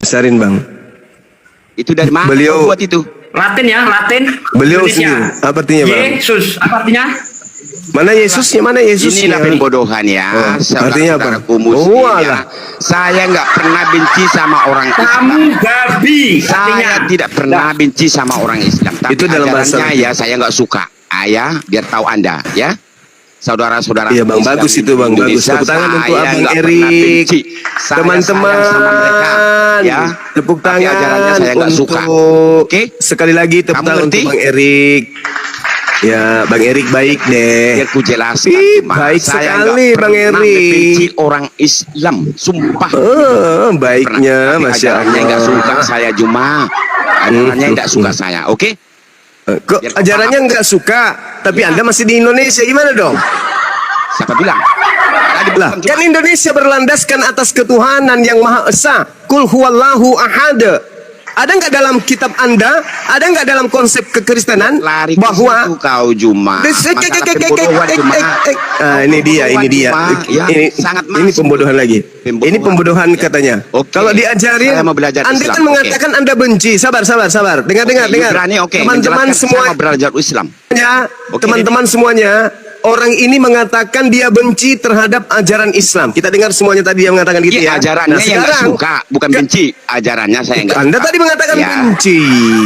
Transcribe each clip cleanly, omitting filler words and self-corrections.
besarin bang. Itu dari mana Beliau buat itu? Latin ya, Latin. Beliau Indonesia. sendiri. Apa artinya bang? Yesus, apa artinya? Mana Yesusnya? Mana Yesusnya? Inilah pembodohan ya. Artinya apa? Saudara-saudaraku muslim Oh, ya. alah. Saya nggak pernah benci sama orang Islam. Kamu babi. Saya tidak pernah benci sama orang Islam. Tapi Itu dalam bahasa ajarannya ya saya nggak suka. Ya, biar tahu Anda ya. Saudara-saudara. Iya bang, bagus itu bang, bagus. Tepuk tangan untuk Abang Erik. Teman-teman, ya. tepuk Tapi tangan ajarannya saya nggak suka. untuk Oke? sekali lagi tepuk Kamu tangan ngerti? untuk Bang Erik. Ya, Bang Erik baik deh. Biar ku jelaskan. Ih, Cuma baik saya sekali, nggak Bang pernah Erik. benci orang Islam, sumpah. Baiknya, Tapi masya ajarannya nggak suka Allah. saya cuma. Ajarannya nggak suka saya, oke? Kok Biar kau ajarannya nggak suka, tapi Anda masih di Indonesia, gimana dong? Siapa bilang? Tadi Lah, bukan kan Indonesia berlandaskan atas ketuhanan yang Maha Esa. Kul huwallahu ahad. Ada nggak dalam kitab Anda, ada nggak dalam konsep kekristenan lari ke bahwa situ kau Juma. Masalah pembodohan Juma. Ini dia. Ya, Ini sangat ini masuk. pembodohan lagi. Pembodohan. Ini pembodohan Ya. katanya. Oke. Kalau diajarin, Saya mau belajar Anda Islam. kan mengatakan Anda benci. Sabar. Dengar. Berani, oke. Teman-teman Menjelaskan semua. saya mau belajar Islam. Oke, Teman-teman semuanya, orang ini mengatakan dia benci terhadap ajaran Islam. Kita dengar semuanya tadi yang mengatakan gitu Iya, ya. ajarannya yang nggak suka, bukan benci. Ajarannya saya nggak Anda suka. tadi mengatakan Ya. benci.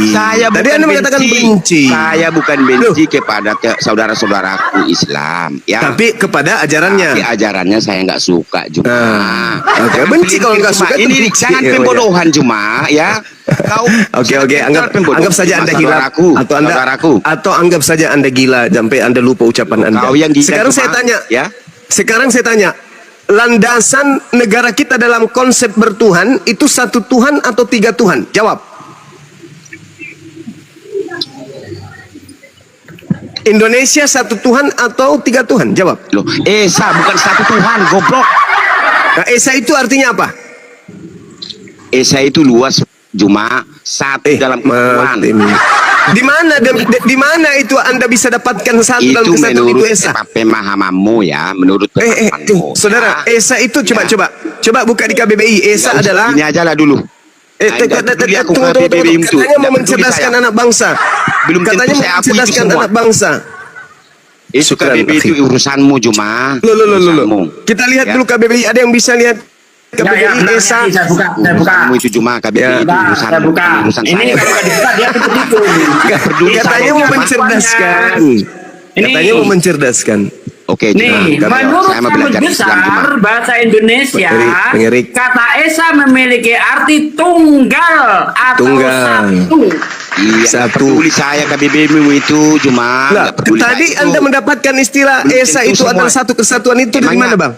Saya tadi bukan Anda mengatakan benci. Saya bukan benci kepada saudara-saudaraku Islam, ya. Tapi kepada ajarannya. Tapi ajarannya saya nggak suka Juma. Oke, Jangan benci kalau pelintir nggak Juma. suka itu Ini benci. jangan Ya, pembodohan Juma, ya. Kau Oke, sangat pembodoh. anggap saja Anda gila Saudaraku, saudaraku. atau anggap saja Anda gila sampai Anda lupa ucapan Anda. Kau yang gila, Sekarang Juma, saya tanya, ya. Sekarang saya tanya, landasan negara kita dalam konsep bertuhan itu satu Tuhan atau tiga Tuhan? Jawab. Indonesia satu Tuhan atau tiga Tuhan? Jawab. Loh, Esa bukan satu Tuhan, goblok. Nah, Esa itu artinya apa? Esa itu luas Juma, satu dalam Tuhan. Di mana itu Anda bisa dapatkan satu dalam Itu kesatuan itu menurut Esa? pemahamanmu ya, menurut pemahamanmu. Saudara, Ya. Esa itu coba buka di KBBI. Esa Nggak usah, adalah ini aja lah dulu. tunggu. Katanya mau mencerdaskan anak bangsa. Belum tentu Katanya saya akui itu mencerdaskan semua. anak bangsa. Itu Syukran, KBBI itu akhi. urusanmu Juma. Loh. Urusanmu. Kita lihat Ya. dulu KBBI. Ada yang bisa lihat KBBI benar, Esa? saya buka. Urusanmu itu Juma, KBBI Ya. itu urusan Saya buka. urusan Ini saya. kalau nggak dibuka dia itu. Nggak peduli. Katanya mau mencerdaskan. Katanya mau mencerdaskan. Oke, Juma. Nih, Kami- menurut saya mau Kamus belajar Islam Juma. Besar Bahasa Indonesia, Bang Erik. kata Esa memiliki arti tunggal atau Tunggal. satu. Iya, Satu. peduli saya KBBI-mu itu Juma. Nah, Nggak peduli tadi saya itu. Anda mendapatkan istilah Belum Esa tentu itu semua. adalah satu kesatuan itu dari mana, Bang?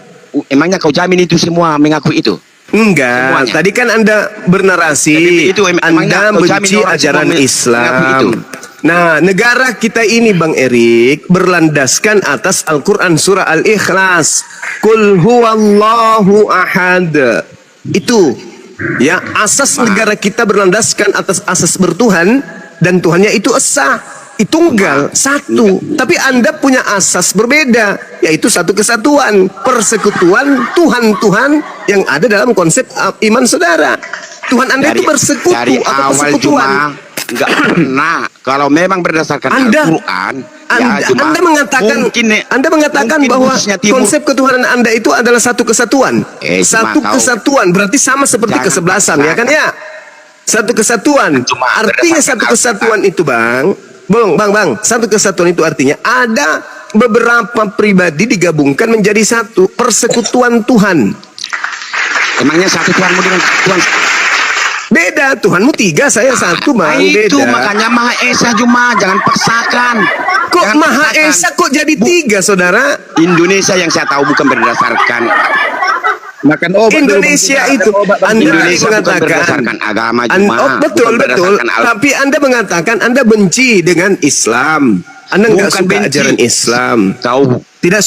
Emangnya kau jamin itu semua mengakui itu? Enggak, Semuanya. tadi kan Anda bernarasi Tapi itu emangnya Anda kau jamin benci orang ajaran semua mengakui Islam. itu? Nah, negara kita ini Bang Erik berlandaskan atas Al-Quran surah Al-Ikhlas. Qul huwallahu ahad. Itu ya, asas negara kita berlandaskan atas asas bertuhan dan Tuhannya itu esa. Tunggal, satu. Tapi Anda punya asas berbeda, yaitu satu kesatuan, persekutuan Tuhan-Tuhan yang ada dalam konsep iman saudara. Tuhan Anda itu bersekutu dari atau awal persekutuan. Juma nggak pernah. Kalau memang berdasarkan Al-Quran, Juma, Anda mengatakan mungkin bahwa khususnya timur. konsep ketuhanan Anda itu adalah satu kesatuan. Juma, Satu kau- kesatuan berarti sama seperti Jangan kesebelasan, ya kan ya? Satu kesatuan. Juma, Artinya berdasarkan satu kesatuan itu, Bang. Bang. Satu kesatuan itu artinya ada beberapa pribadi digabungkan menjadi satu, persekutuan Tuhan. Emangnya satu Tuhanmu dengan Tuhan? Beda, Tuhanmu tiga, saya satu, Bang. Itu Beda. makanya Maha Esa Juma, jangan paksakan. Kok Jangan Maha paksakan. Esa kok jadi tiga, saudara? Indonesia yang saya tahu bukan berdasarkan Makan obat dulu, Indonesia Bang. itu Makan obat, Bang. Anda Indonesia bukan mengatakan berdasarkan agama Juma. betul. bukan berdasarkan Tapi Anda mengatakan Anda benci dengan Islam. Anda nggak Bukan suka benci. ajaran Islam. Tahu Tidak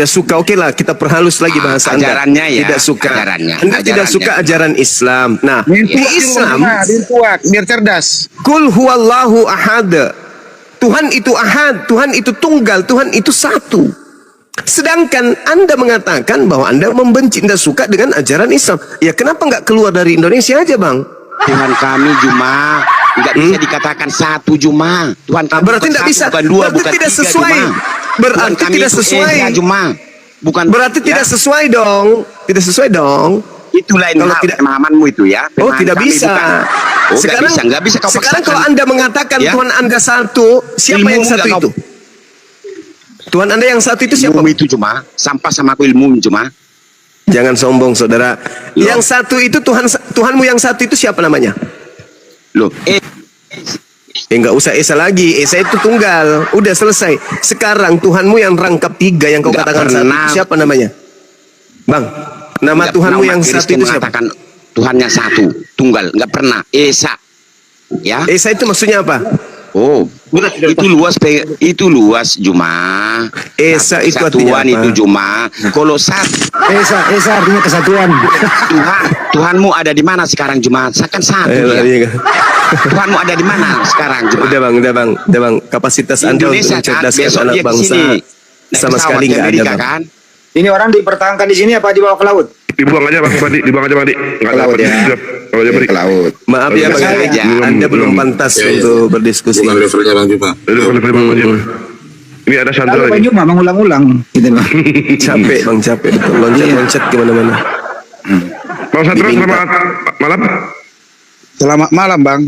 suka. Oke lah, kita perhalus lagi bahasa Anda. ajarannya ya, Tidak suka. ajarannya, Anda tidak ajarannya. suka ajaran Islam. Nah, Biar di tuak, Islam, biar tuak, biar cerdas. Kul huwallahu ahad. Tuhan itu ahad, Tuhan itu tunggal, Tuhan itu satu. Sedangkan Anda mengatakan bahwa Anda membenci, Anda suka dengan ajaran Islam. Ya kenapa nggak keluar dari Indonesia aja, Bang? Tuhan kami Juma nggak bisa dikatakan satu Juma. Tuhan kami Berarti bukan tidak satu, bisa. bukan dua, Berarti bukan tidak tiga sesuai. Juma. Berarti Tuhan kami tidak itu sesuai. Esa Juma. Bukan. Berarti tidak sesuai dong. Tidak sesuai dong. Itu lain Kalau hal tidak- pemahamanmu itu ya. Oh, Pemahaman tidak kami bisa. bukan. Oh, nggak bisa kau sekarang paksakan. kalau Anda mengatakan Ya. Tuhan Anda satu, siapa Ilmu yang satu nggak itu? Tuhan Anda yang satu itu siapa? Ilmu itu cuma sampah sama aku ilmu cuma. Jangan sombong, saudara. Loh. Yang satu itu Tuhanmu yang satu itu siapa namanya? Loh, Nggak usah Esa lagi. Esa itu tunggal. Udah selesai. Sekarang Tuhanmu yang rangkap tiga yang kau Nggak katakan satu pernah. itu siapa namanya? Bang, nama nggak Tuhanmu pernah yang umat satu Kristen itu siapa? mengatakan Tuhannya satu, tunggal, nggak pernah. Esa, ya. Esa itu maksudnya apa? Oh, itu luas Juma. Esa itu artinya Kesatuan apa? itu Juma. Kalau satu Esa artinya kesatuan. Tuhanmu ada di mana sekarang Juma? Kan satu ya. Iya. Tuhanmu ada di mana sekarang Juma? Udah bang. Kapasitas Anda untuk Indonesia kan, mencerdaskan besok anak dia ke bangsa sini. Naik sama pesawat sekali ke nggak ada, Amerika, bang. kan? Ini orang dipertahankan di sini apa dibawa ke laut? Dibuang aja bang, Badi. Dibuang aja Badi. Nggak Ke laut dapat ya. siap. Kalau aja beri. Ke laut. Maaf ya bang, Sengaja. Anda belum pantas untuk berdiskusi. Bukan levelnya bang Juma. Level bang Juma. Ini ada Lalu Sandra Bang ini. Juma mengulang-ulang gitu loh. Capek bang, capek. Loncat-loncat kemana-mana. Bang Sandra selamat malam. Selamat malam, Bang.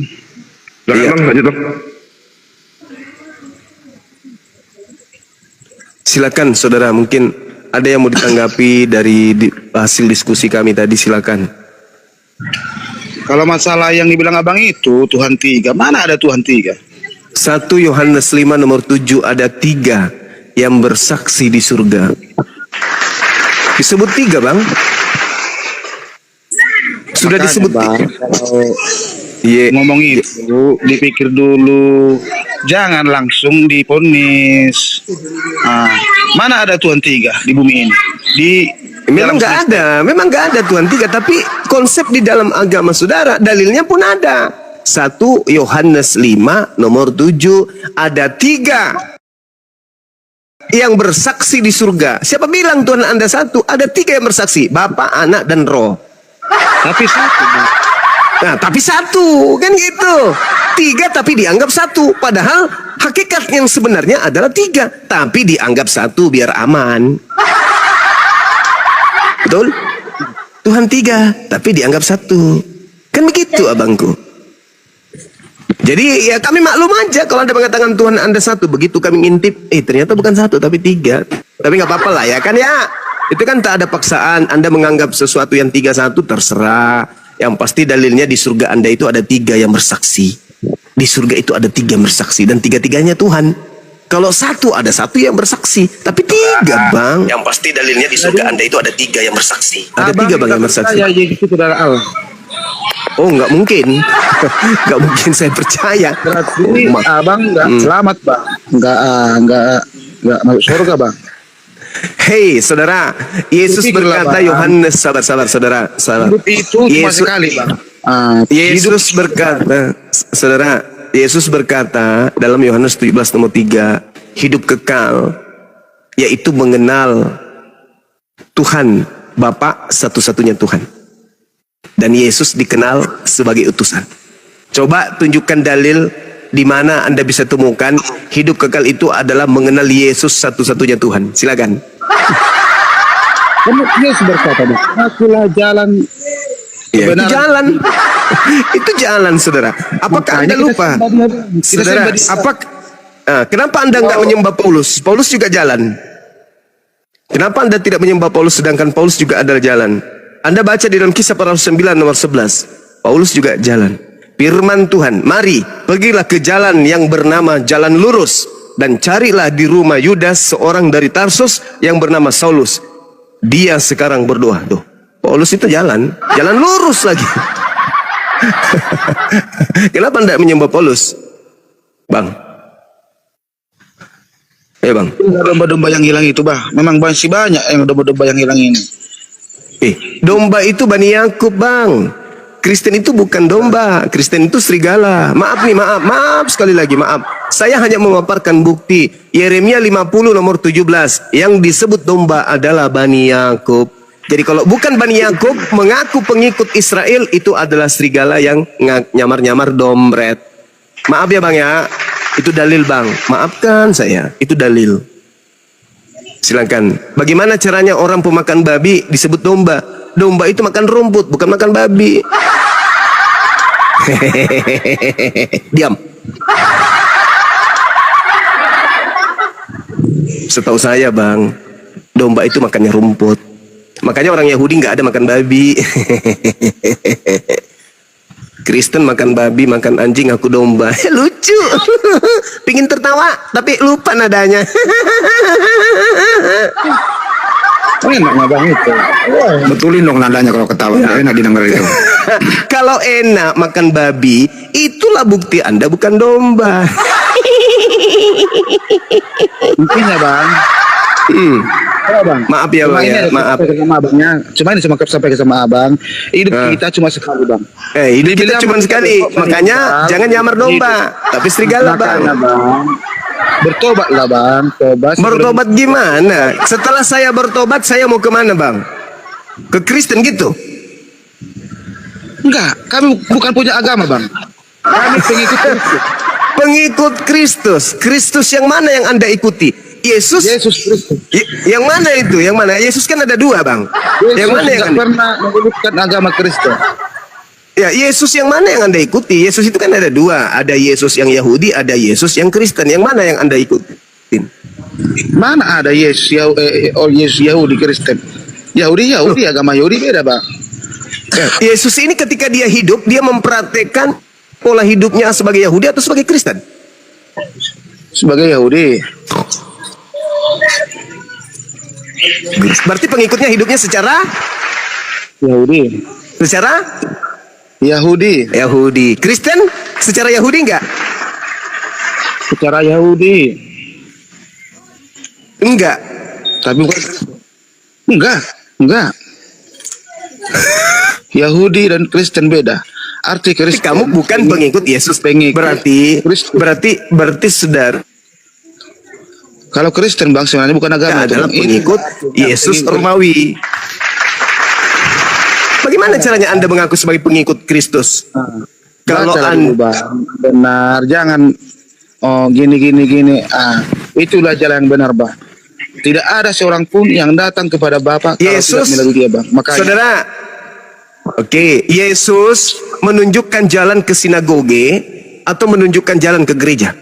Jangan Iya. bang, lanjut bang. Silakan saudara, mungkin ada yang mau ditanggapi dari hasil diskusi kami tadi, silakan. Kalau masalah yang dibilang Abang itu Tuhan tiga, mana ada Tuhan tiga? 1 Yohanes 5 nomor 7 ada 3 yang bersaksi di surga. Disebut 3 bang. Sudah Makanya, disebut Bang, kalau Iya. ngomong itu dipikir dulu, jangan langsung diponis. Mana ada Tuhan tiga di bumi ini? Memang nggak ada Tuhan 3, tapi konsep di dalam agama saudara, dalilnya pun ada. 1 Yohanes 5 nomor 7 ada 3 yang bersaksi di surga. Siapa bilang Tuhan Anda satu? Ada 3 yang bersaksi, Bapa, Anak, dan Roh. Tapi satu, Bang. Nah, tapi satu, kan gitu. 3 tapi dianggap satu. Padahal hakikat yang sebenarnya adalah 3. Tapi dianggap satu biar aman. Betul? Tuhan 3 tapi dianggap satu. Kan begitu abangku. Jadi ya kami maklum aja kalau Anda mengatakan Tuhan Anda satu. Begitu kami ngintip, ternyata bukan satu tapi 3. Tapi nggak apa-apa lah ya kan ya. Itu kan tak ada paksaan. Anda menganggap sesuatu yang 3 satu terserah. Yang pasti dalilnya di surga Anda itu ada 3 yang bersaksi. Di surga itu ada 3 yang bersaksi dan 3-tiganya Tuhan. Kalau satu ada 1 yang bersaksi, tapi 3 bang. Yang pasti dalilnya di surga Anda itu ada 3 yang bersaksi. Ada 3 bang yang bersaksi. Ya, Yesus itu adalah Allah. Oh nggak mungkin, nggak mungkin saya percaya. Berarti Oh, Abang nggak selamat, Bang. Nggak masuk surga, Bang. Hei saudara, Yesus Pikirlah, berkata Bang. Yohanes, sabar saudara. Hidup itu cuma sekali, Bang. Yesus berkata, saudara, Yesus berkata dalam Yohanes 17 nomor 3, hidup kekal, yaitu mengenal Tuhan, Bapa satu-satunya Tuhan. Dan Yesus dikenal sebagai utusan. Coba tunjukkan dalil di mana Anda bisa temukan hidup kekal itu adalah mengenal Yesus satu-satunya Tuhan. Silakan. Kamu Yesus berkata, Bang, akulah jalan. Ya, itu kebenaran. jalan. Itu jalan, saudara. Apakah Anda Makanya kita lupa? sembah dia, Bang. Kita Saudara, sembah dia. kenapa Anda nggak menyembah Paulus? Paulus juga jalan. Kenapa Anda tidak menyembah Paulus sedangkan Paulus juga adalah jalan? Anda baca di dalam Kisah Para Rasul 9 nomor 11. Paulus juga jalan. Firman Tuhan, mari pergilah ke jalan yang bernama jalan lurus dan carilah di rumah Yudas seorang dari Tarsus yang bernama Saulus. Dia sekarang berdoa. Tuh, Paulus itu jalan lurus lagi. Kenapa Anda menyembah Paulus? Bang. Bang. Domba-domba yang hilang itu, Bang. Memang masih banyak yang domba-domba yang hilang ini. Domba itu Bani Yakub, Bang. Kristen itu bukan domba, Kristen itu serigala. Maaf nih, maaf sekali lagi, maaf. Saya hanya memaparkan bukti. Yeremia 50 nomor 17, yang disebut domba adalah Bani Yakub. Jadi kalau bukan Bani Yakub mengaku pengikut Israel, itu adalah serigala yang nyamar-nyamar dompet. Maaf ya Bang ya, itu dalil Bang. Maafkan saya, itu dalil. Silakan. Bagaimana caranya orang pemakan babi disebut domba? Domba itu makan rumput, bukan makan babi. Diam. Setahu saya Bang, domba itu makannya rumput. Makanya orang Yahudi nggak ada makan babi. Kristen makan babi, makan anjing, aku domba. Lucu. Pingin tertawa, tapi lupa nadanya. Enaknya Bang itu. Betulin dong nadanya kalau ketawa. Enak didengar itu. Kalau enak makan babi, itulah bukti Anda bukan domba. Intinya Bang. Ya, Bang. Maaf ya Bang ya, maaf. Cuma ini sampai sama Abang. Hidup kita cuma sekali Bang. Hidup kita cuma sekali. Makanya jangan nyamar domba, tapi serigala Bang. Bertobatlah Bang. Bertobat gimana? Setelah saya bertobat, saya mau kemana Bang? Ke Kristen gitu? Enggak, kami bukan punya agama Bang. Kami pengikut Kristus. Pengikut Kristus. Kristus yang mana yang Anda ikuti? Yesus Kristus. Yang mana itu? Yang mana? Yesus kan ada dua Bang. Yang mana yang pernah menyebutkan agama Kristen? Ya, Yesus yang mana yang Anda ikuti? Yesus itu kan ada dua. Ada Yesus yang Yahudi, ada Yesus yang Kristen. Yang mana yang Anda ikuti? Mana ada Yesus Yahudi Kristen? Yahudi agama Yahudi beda Bang. Yesus ini ketika dia hidup, dia mempraktekkan pola hidupnya sebagai Yahudi atau sebagai Kristen? Sebagai Yahudi. Berarti pengikutnya hidupnya secara Yahudi. Secara Yahudi. Kristen secara Yahudi enggak? Secara Yahudi. Enggak. Tapi bukan. Enggak. Yahudi dan Kristen beda. Arti Kristen. Kamu bukan pengikut Yesus. Berarti saudara. Kalau Kristen Bang sebenarnya bukan agama, adalah pengikut Yesus Romawi. Bagaimana caranya Anda mengaku sebagai pengikut Kristus? Kalau Anda benar, jangan gini. Itulah jalan yang benar, Bang. Tidak ada seorang pun yang datang kepada Bapa kalau Yesus, tidak melalui dia, Bang. Makanya, saudara, Yesus menunjukkan jalan ke sinagoge atau menunjukkan jalan ke gereja?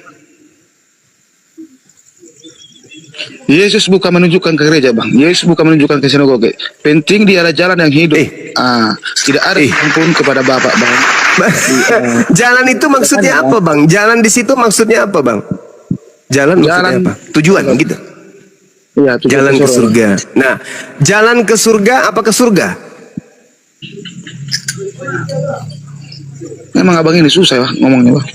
Yesus bukan menunjukkan ke gereja, Bang. Yesus bukan menunjukkan ke sinagoge. Penting dia adalah jalan yang hidup. Tidak ada pun kepada Bapa, Bang. Jalan itu maksudnya apa, Bang? Jalan di situ maksudnya apa, Bang? Jalan maksudnya apa? Tujuan gitu. Iya, jalan ke surga. Nah, jalan ke surga apa ke surga? Memang abang ini susah ya ngomongnya, Bang.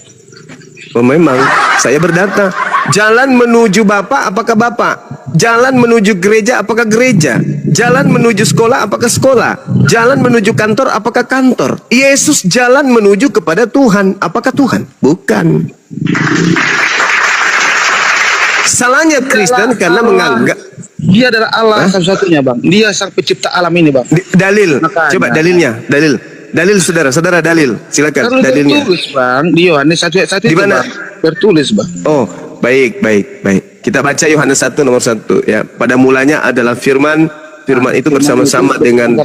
Oh, memang saya berdata. Jalan menuju Bapa apakah Bapa? Jalan menuju gereja apakah gereja? Jalan menuju sekolah apakah sekolah? Jalan menuju kantor apakah kantor? Yesus jalan menuju kepada Tuhan. Apakah Tuhan? Bukan. Salahnya Kristen karena menganggap dia adalah Allah satu-satunya, Bang. Dia sang pencipta alam ini, Bang. Dalil. Coba dalilnya. Dalil saudara dalil. Silakan dalilnya. Tertulis, Bang. Di Yohanes 1 ayat 1 di mana? Tertulis, Bang. Oh, baik. Kita baca Yohanes 1 nomor 1 ya. Pada mulanya adalah firman itu bersama-sama dengan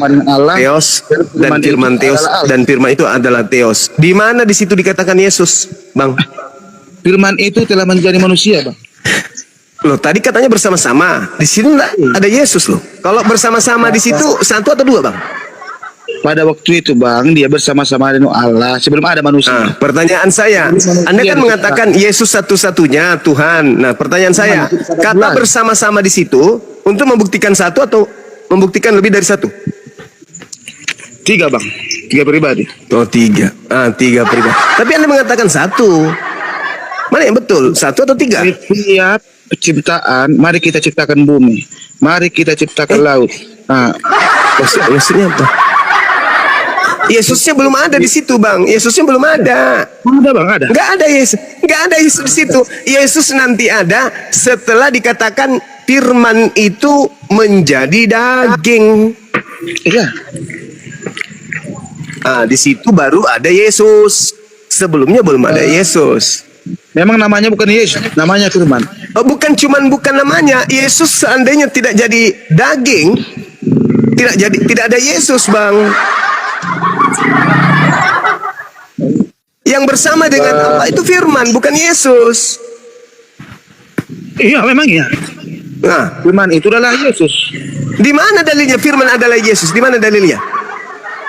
Theos dan firman Theos dan firman itu adalah Theos. Di mana di situ dikatakan Yesus, Bang? Firman itu telah menjadi manusia, Bang. Loh, tadi katanya bersama-sama. Di sini ada Yesus loh. Kalau bersama-sama di situ satu atau dua, Bang? Pada waktu itu, Bang, dia bersama-sama dengan Allah sebelum ada manusia. Pertanyaan saya, Anda kan mengatakan Yesus satu-satunya Tuhan. Nah, pertanyaan saya, kata bersama-sama di situ untuk membuktikan satu atau membuktikan lebih dari satu? 3, Bang. 3 pribadi. Oh, 3. 3 pribadi. Tapi Anda mengatakan satu. Mana yang betul? 1 atau 3? Setiap penciptaan, mari kita ciptakan bumi. Mari kita ciptakan laut. Maksudnya apa? Yesusnya belum ada di situ, Bang. Yesusnya belum ada. Ada bang, ada. Nggak ada Yesus. Nggak ada Yesus di situ. Yesus nanti ada setelah dikatakan firman itu menjadi daging. Iya. Di situ baru ada Yesus. Sebelumnya belum ada Yesus. Memang namanya bukan Yesus, namanya firman. Bukan namanya. Yesus seandainya tidak jadi daging, tidak ada Yesus, Bang. Yang bersama dengan Allah itu firman, bukan Yesus. Iya, memang iya. Nah, Firman itu adalah Yesus. di mana dalilnya firman adalah Yesus? Di mana dalilnya?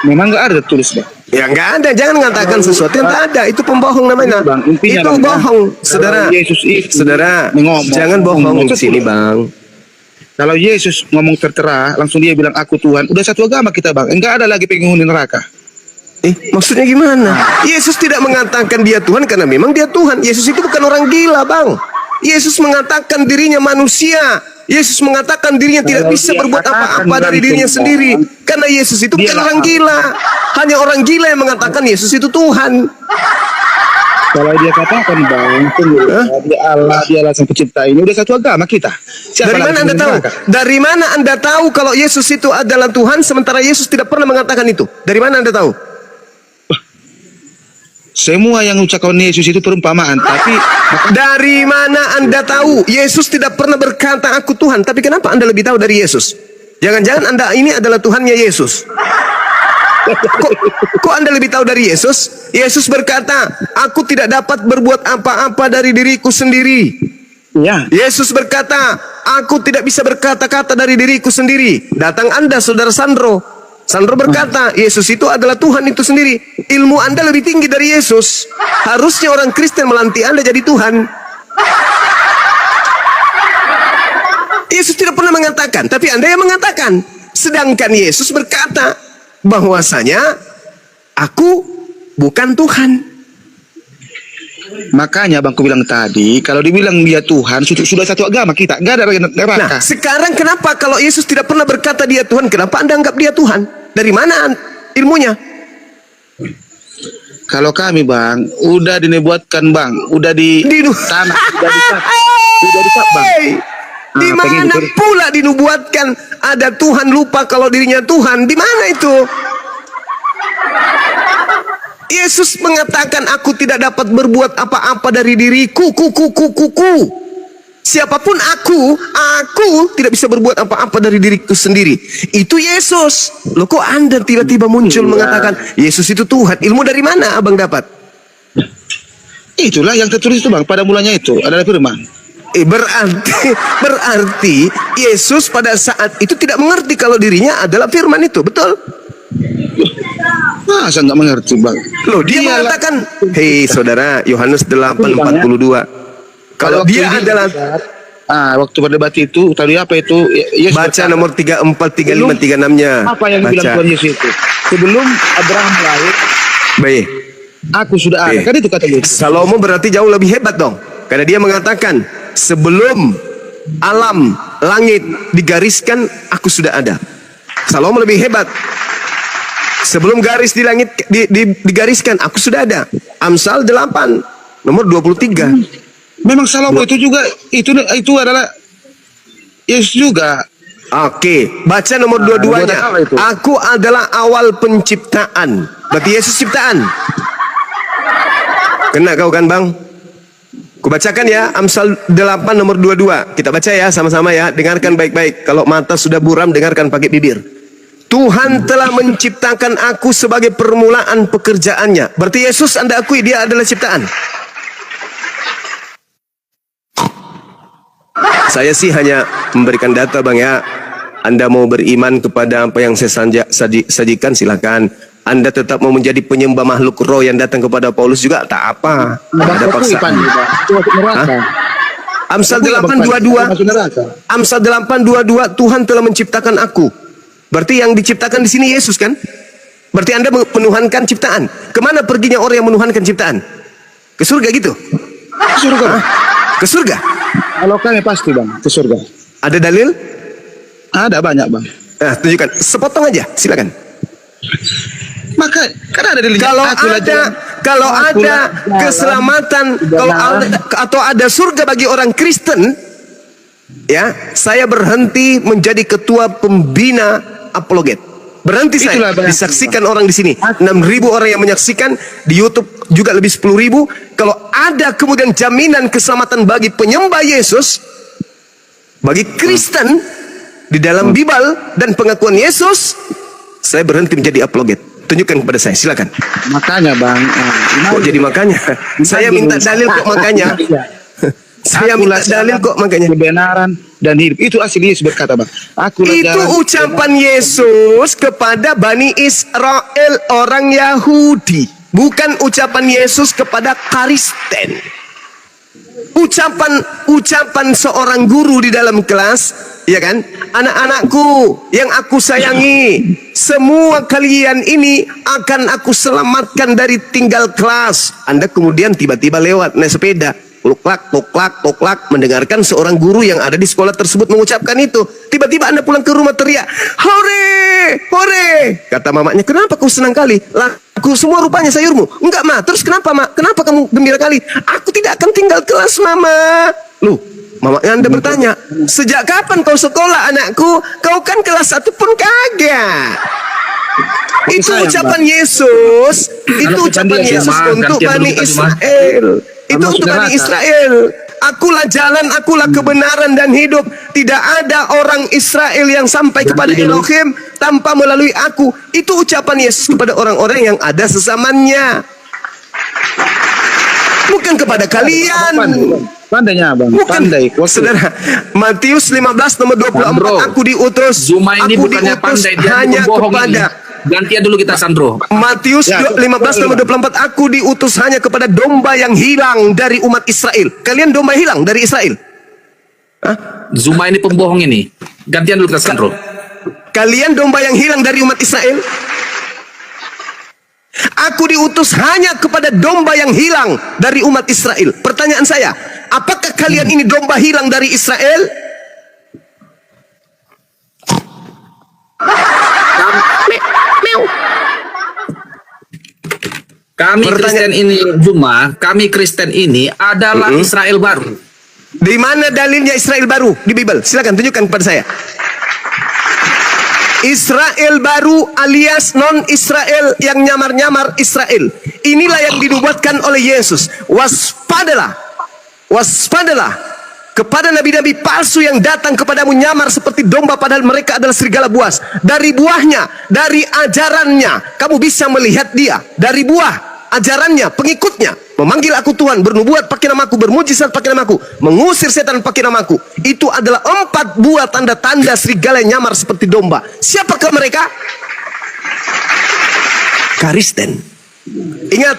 Memang nggak ada tulis bang. Ya nggak ada. Jangan mengatakan sesuatu yang tak ada. Itu pembohong namanya. Bang, intinya, Itu Bang, bohong, kalau saudara. Yesus itu Saudara, ngomong, jangan bohong di sini, Bang. Kalau Yesus ngomong tertera, langsung dia bilang aku Tuhan. Udah satu agama kita bang. Enggak ada lagi penghuni neraka. Maksudnya gimana? Yesus tidak mengatakan dia Tuhan karena memang dia Tuhan. Yesus itu bukan orang gila, Bang. Yesus mengatakan dirinya manusia. Yesus mengatakan dirinya tidak bisa dia berbuat katakan apa-apa dari dirinya langsung, sendiri. Karena Yesus itu bukan Dialah orang gila. Hanya orang gila yang mengatakan Yesus itu Tuhan. Kalau dia katakan bang, dia Allah, dialah sang pencipta ini. Udah satu agama kita. Siapa Dari lagi mana Anda penghuni tahu? neraka? Dari mana Anda tahu kalau Yesus itu adalah Tuhan sementara Yesus tidak pernah mengatakan itu? Dari mana Anda tahu? Semua yang ucapkan Yesus itu perumpamaan, tapi Dari mana Anda tahu? Yesus tidak pernah berkata aku Tuhan. Tapi kenapa Anda lebih tahu dari Yesus? Jangan-jangan Anda ini adalah Tuhannya Yesus. Kok Anda lebih tahu dari Yesus? Yesus berkata, aku tidak dapat berbuat apa-apa dari diriku sendiri. ya. Yesus berkata, aku tidak bisa berkata-kata dari diriku sendiri. Datang Anda, saudara Sandro. Sandro berkata, Yesus itu adalah Tuhan itu sendiri. Ilmu Anda lebih tinggi dari Yesus. Harusnya orang Kristen melantik Anda jadi Tuhan. Yesus tidak pernah mengatakan, tapi Anda yang mengatakan. Sedangkan Yesus berkata bahwasanya aku bukan Tuhan. Makanya bang, aku bilang tadi, kalau dibilang dia Tuhan, sudah satu agama kita, nggak ada neraka. Nah, sekarang kenapa kalau Yesus tidak pernah berkata dia Tuhan, kenapa Anda anggap dia Tuhan? Dari mana ilmunya? Kalau kami bang, udah dinubuatkan bang, udah di tanah, udah di bang. Di mana pula dinubuatkan ada Tuhan lupa kalau dirinya Tuhan? Di mana itu? Yesus mengatakan aku tidak dapat berbuat apa-apa dari diriku. Siapapun aku tidak bisa berbuat apa-apa dari diriku sendiri. Itu Yesus. Loh, kok Anda tiba-tiba muncul mengatakan Yesus itu Tuhan? Ilmu dari mana Abang dapat? Itulah yang tertulis itu bang, pada mulanya itu adalah firman. Berarti Yesus pada saat itu tidak mengerti kalau dirinya adalah firman itu, betul? Masa nggak mengerti bang? Loh, dia mengatakan, hei saudara, Yohanes 8:42. Kalau dia adalah waktu berdebat itu tadi apa itu? Yesus baca berkata, nomor 34, 35, 36-nya. apa yang dibilang Tuhan Yesus itu? Sebelum Abraham lahir, Baik. aku sudah ada. Kan itu kata Yesus. Salomo berarti jauh lebih hebat dong. Karena dia mengatakan, sebelum alam langit digariskan, aku sudah ada. Salomo lebih hebat. Sebelum garis di langit digariskan, aku sudah ada. Amsal 8 nomor 23. Memang Salomo itu juga itu adalah Yesus juga. Oke, baca nomor 22-nya. Aku adalah awal penciptaan. Berarti Yesus ciptaan. Kena kau kan, Bang? Kubacakan ya, Amsal 8 nomor 22. Kita baca ya sama-sama ya. Dengarkan baik-baik. Kalau mata sudah buram, dengarkan pakai bibir. Tuhan telah menciptakan aku sebagai permulaan pekerjaannya. Berarti Yesus Anda akui dia adalah ciptaan. Saya sih hanya memberikan data bang ya. Anda mau beriman kepada apa yang saya sajikan silakan. Anda tetap mau menjadi penyembah makhluk roh yang datang kepada Paulus juga tak apa. Ada paksaan. Amsal 8:22. Amsal 8:22 Tuhan telah menciptakan aku. Berarti yang diciptakan di sini Yesus kan? Berarti Anda menuhankan ciptaan. Kemana perginya orang yang menuhankan ciptaan? Ke surga gitu? Ke surga. Ke surga? Kalau kami pasti bang, ke surga. Ada dalil? Ada banyak bang. Nah, tunjukkan. Sepotong aja, silakan. Maka kan ada di Kalau ada keselamatan, atau ada surga bagi orang Kristen, ya, saya berhenti menjadi ketua pembina apologet. Berhenti saya. Disaksikan orang di sini 6.000 orang yang menyaksikan, di YouTube juga lebih 10.000. Kalau ada kemudian jaminan keselamatan bagi penyembah Yesus, bagi Kristen di dalam Bible dan pengakuan Yesus, saya berhenti menjadi apologet. Tunjukkan kepada saya, silakan. Makanya bang, Kok jadi makanya? Saya minta dalil kok makanya. Saya minta dalil kok makanya. Kebenaran dan hidup itu asli Yesus berkata bang. Itu ucapan Yesus kepada Bani Israel, orang Yahudi, bukan ucapan Yesus kepada Kristen. Ucapan seorang guru di dalam kelas, ya kan? Anak-anakku yang aku sayangi, semua kalian ini akan aku selamatkan dari tinggal kelas. Anda kemudian tiba-tiba lewat naik sepeda, toklak, toklak, toklak, mendengarkan seorang guru yang ada di sekolah tersebut mengucapkan itu. Tiba-tiba Anda pulang ke rumah teriak, hore, hore. Kata mamanya, kenapa kau senang kali? Aku semua rupanya sayurmu. Enggak, Ma. Terus kenapa, Ma? Kenapa kamu gembira kali? Aku tidak akan tinggal kelas, Mama. Loh, mamanya Anda bertanya, sejak kapan kau sekolah, anakku? Kau kan kelas 1 pun kagak. Itu ucapan Yesus. Itu ucapan Yesus untuk Bani Israel. Itu untuk Bani Israel. Akulah jalan, akulah kebenaran dan hidup. Tidak ada orang Israel yang sampai kepada Elohim tanpa melalui aku. Itu ucapan Yesus kepada orang-orang yang ada sesamanya, bukan kepada kalian. Pandainya bang, bukan. Saudara, Matius 15 nomor 24, aku diutus. Zuma ini bukannya pandai, dia hanya kepada ini. Gantian dulu kita, Sandro. Matius 15 nomor 24, aku diutus hanya kepada domba yang hilang dari umat Israel. Kalian domba hilang dari Israel? Hah? Zuma ini pembohong ini. Gantian dulu kita, Sandro. Kalian domba yang hilang dari umat Israel? Aku diutus hanya kepada domba yang hilang dari umat Israel. Pertanyaan saya, apakah kalian ini domba hilang dari Israel? Kami Kristen ini, Zuma, kami Kristen ini adalah Israel baru. Di mana dalilnya Israel baru di Bible? Silakan tunjukkan kepada saya. Israel baru alias non-Israel yang nyamar-nyamar Israel. Inilah yang dinubuatkan oleh Yesus. Waspadalah, waspadalah kepada nabi-nabi palsu yang datang kepadamu nyamar seperti domba padahal mereka adalah serigala buas. Dari buahnya, dari ajarannya kamu bisa melihat dia. Dari buah ajarannya, pengikutnya, memanggil aku Tuhan, bernubuat pakai namaku, bermujizat pakai namaku, mengusir setan pakai namaku. Itu adalah 4 buah tanda-tanda serigala yang nyamar seperti domba. Siapakah mereka? Kristen. Ingat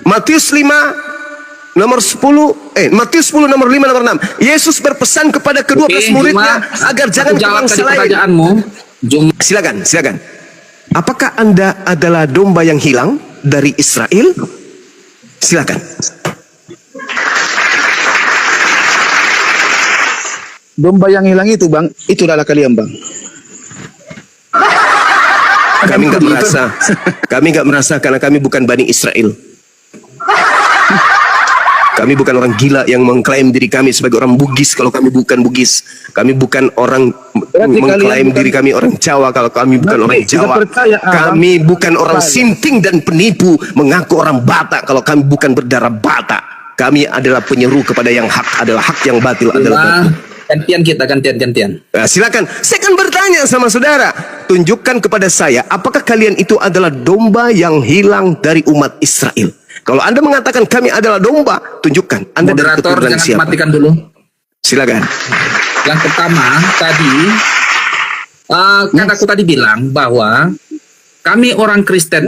Matius 5 nomor 10, Matius 10 nomor 5 nomor 6. Yesus berpesan kepada ke-12 muridnya agar jangan ke bangsa lain. Silakan, silakan. Apakah Anda adalah domba yang hilang dari Israel? Silakan. Domba yang hilang itu bang, itu adalah kalian bang. Kami nggak merasa, kami nggak merasa karena kami bukan Bani Israel. Kami bukan orang gila yang mengklaim diri kami sebagai orang Bugis kalau kami bukan Bugis. Kami bukan orang mengklaim diri kami orang Jawa kalau kami bukan orang Jawa. Kami bukan orang simping dan penipu mengaku orang Batak kalau kami bukan berdarah Batak. Kami adalah penyeru kepada yang hak adalah hak, yang batil adalah batil. Gantian kita, gantian. Nah, silakan. Saya akan bertanya sama saudara. Tunjukkan kepada saya, apakah kalian itu adalah domba yang hilang dari umat Israel? Kalau Anda mengatakan kami adalah domba, tunjukkan Anda dari keturunan siapa. Matikan dulu. Silakan. Yang pertama tadi, kan aku tadi bilang bahwa kami orang Kristen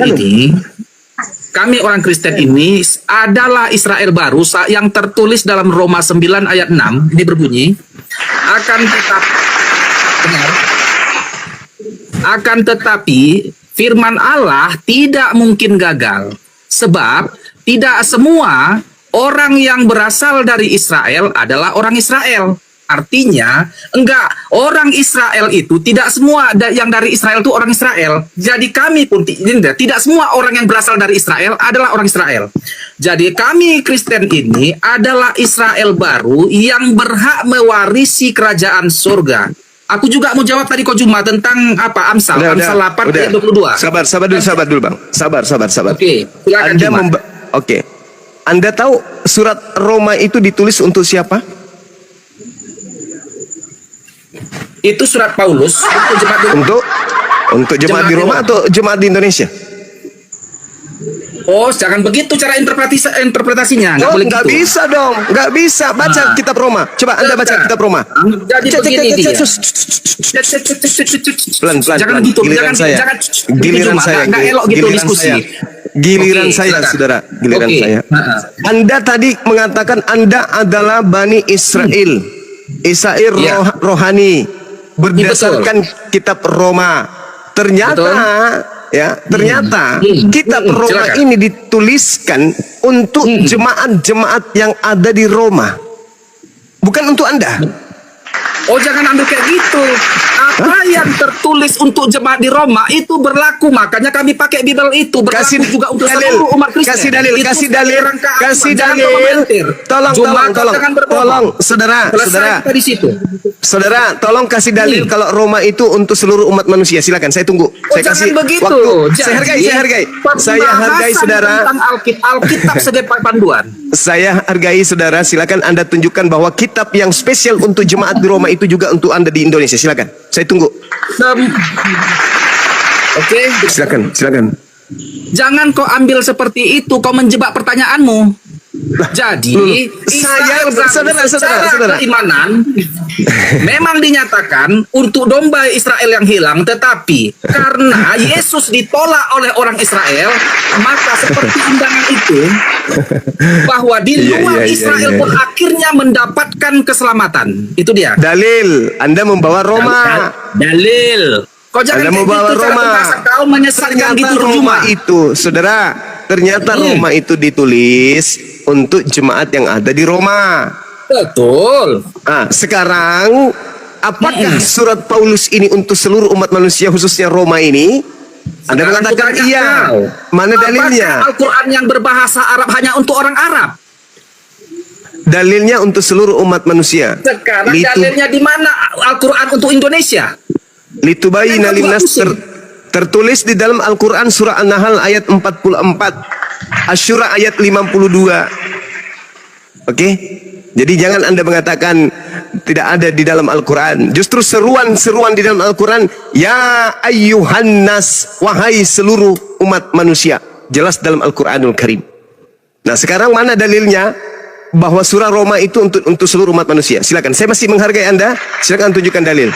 ini adalah Israel baru yang tertulis dalam Roma 9 ayat 6. Ini berbunyi, akan tetapi firman Allah tidak mungkin gagal, sebab tidak semua orang yang berasal dari Israel adalah orang Israel. Artinya, enggak, orang Israel itu tidak semua yang dari Israel itu orang Israel. Jadi kami pun tidak semua orang yang berasal dari Israel adalah orang Israel. Jadi kami Kristen ini adalah Israel baru yang berhak mewarisi kerajaan surga. Aku juga mau jawab tadi Ko Juma tentang apa Amsal 8 ayat 22. Sabar dulu Bang. Sabar. Oke, silakan Anda Juma. Oke. Anda tahu surat Roma itu ditulis untuk siapa? Itu surat Paulus untuk jemaat di Roma. Untuk jemaat di Roma atau jemaat di Indonesia? Oh, jangan begitu cara interpretasinya. Nggak bisa dong, nggak bisa. Baca kitab Roma. Coba Anda baca kitab Roma. Jadi begini dia. Pelan-pelan. Jangan gitu, Giliran saya. Giliran saya. Nggak elok gitu diskusi. Giliran Oke, saya, silakan. saudara. Giliran Oke. saya. Anda tadi mengatakan Anda adalah Bani Israel. Israel Ya. rohani. Berdasarkan kitab Roma. Ternyata kitab Roma Silakan. ini dituliskan untuk jemaat-jemaat yang ada di Roma. Bukan untuk Anda. Oh, jangan ambil kayak gitu. Apa yang tertulis untuk jemaat di Roma itu berlaku, makanya kami pakai Bible itu berlaku juga untuk seluruh umat Kristen. Kasih dalil, Itu kasih sebagai dalil, rangka kasih aman. Jangan dalil. komentir. Tolong, Jangan berbohong. tolong, saudara, Selesai kita di situ. saudara, tolong kasih dalil kalau Roma itu untuk seluruh umat manusia. Silakan, saya tunggu. Saya Jangan kasih begitu. waktu. Jadi, Saya hargai. Saya hargai pembahasan saudara. tentang Alkitab sebagai panduan. Saya hargai saudara. Silakan Anda tunjukkan bahwa kitab yang spesial untuk jemaat di Roma itu juga untuk Anda di Indonesia. Silakan. Saya tunggu. Oke. Silakan. Jangan kau ambil seperti itu, kau menjebak pertanyaanmu. Jadi, saudara. keimanan memang dinyatakan untuk domba Israel yang hilang, tetapi karena Yesus ditolak oleh orang Israel, maka seperti undangan itu bahwa di luar Israel pun akhirnya mendapatkan keselamatan. Itu dia. Dalil. Anda membawa Roma. Dalil. Kau jangan Anda kayak membawa gitu, cara Roma. berbahasa kau menyesatkan gitu Roma Juma. itu, saudara. Ternyata Roma itu ditulis untuk jemaat yang ada di Roma. Betul. Nah, sekarang apakah surat Paulus ini untuk seluruh umat manusia khususnya Roma ini? Anda Sekarang mengatakan aku tanya iya. kau, Mana dalilnya? apakah Al-Quran yang berbahasa Arab hanya untuk orang Arab? Dalilnya untuk seluruh umat manusia. Sekarang dalilnya di mana Al-Quran untuk Indonesia? Litubayyina linnas tertulis di dalam Al-Quran surah An-Nahl ayat 44, Asy-Syura ayat 52. Oke? Jadi jangan Anda mengatakan tidak ada di dalam Al-Quran. Justru seruan-seruan di dalam Al-Quran, ya ayyuhan nas, wahai seluruh umat manusia. Jelas dalam Al-Quranul Karim. Nah, sekarang mana dalilnya bahwa surah Roma itu untuk seluruh umat manusia? Silakan. Saya masih menghargai Anda. Silakan tunjukkan dalil.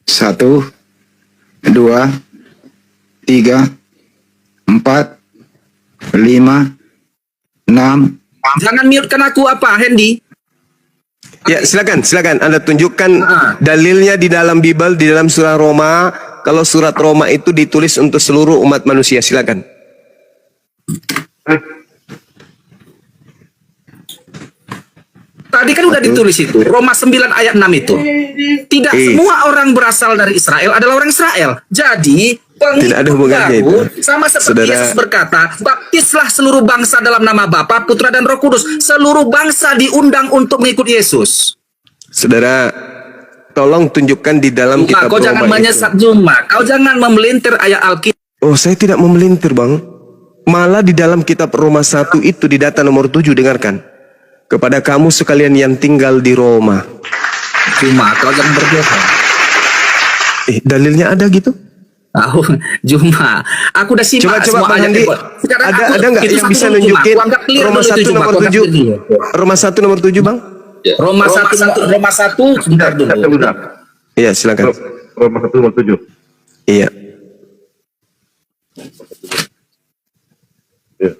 Satu, dua, tiga, empat, lima, enam. Jangan mutekan aku apa, Hendy? Ya, silakan Anda tunjukkan dalilnya di dalam Bible, di dalam surah Roma. Kalau surat Roma itu ditulis untuk seluruh umat manusia, silakan. Tadi kan udah ditulis itu, Roma 9 ayat 6 itu. Tidak semua orang berasal dari Israel adalah orang Israel. Jadi, Tidak ada hubungannya baru, itu. sama seperti Saudara. Yesus berkata, baptislah seluruh bangsa dalam nama Bapa, Putra dan Roh Kudus. Seluruh bangsa diundang untuk mengikut Yesus. Saudara, tolong tunjukkan di dalam Juma, kitab kau Roma jangan itu. menyesat Juma. Kau jangan memelintir ayat Alkitab. Oh, saya tidak memelintir, Bang. Malah di dalam kitab Roma 1 itu di data nomor 7, dengarkan. Kepada kamu sekalian yang tinggal di Roma. Juma, kau jangan berbohong. Dalilnya ada gitu? Tahu, Juma. Aku udah simak Coba semua Bang ayat Handi, itu. Sekarang ada aku- nggak itu yang satu bisa dulu, Juma. nunjukin Aku anggap clear Roma dulu itu, 1 Juma. nomor Aku anggap 7? clear dulu. Roma 1 nomor 7, Bang? Roma 1 sebentar dulu. Sebentar. Iya, silakan. Roma 1 nomor 7. Iya. Ya.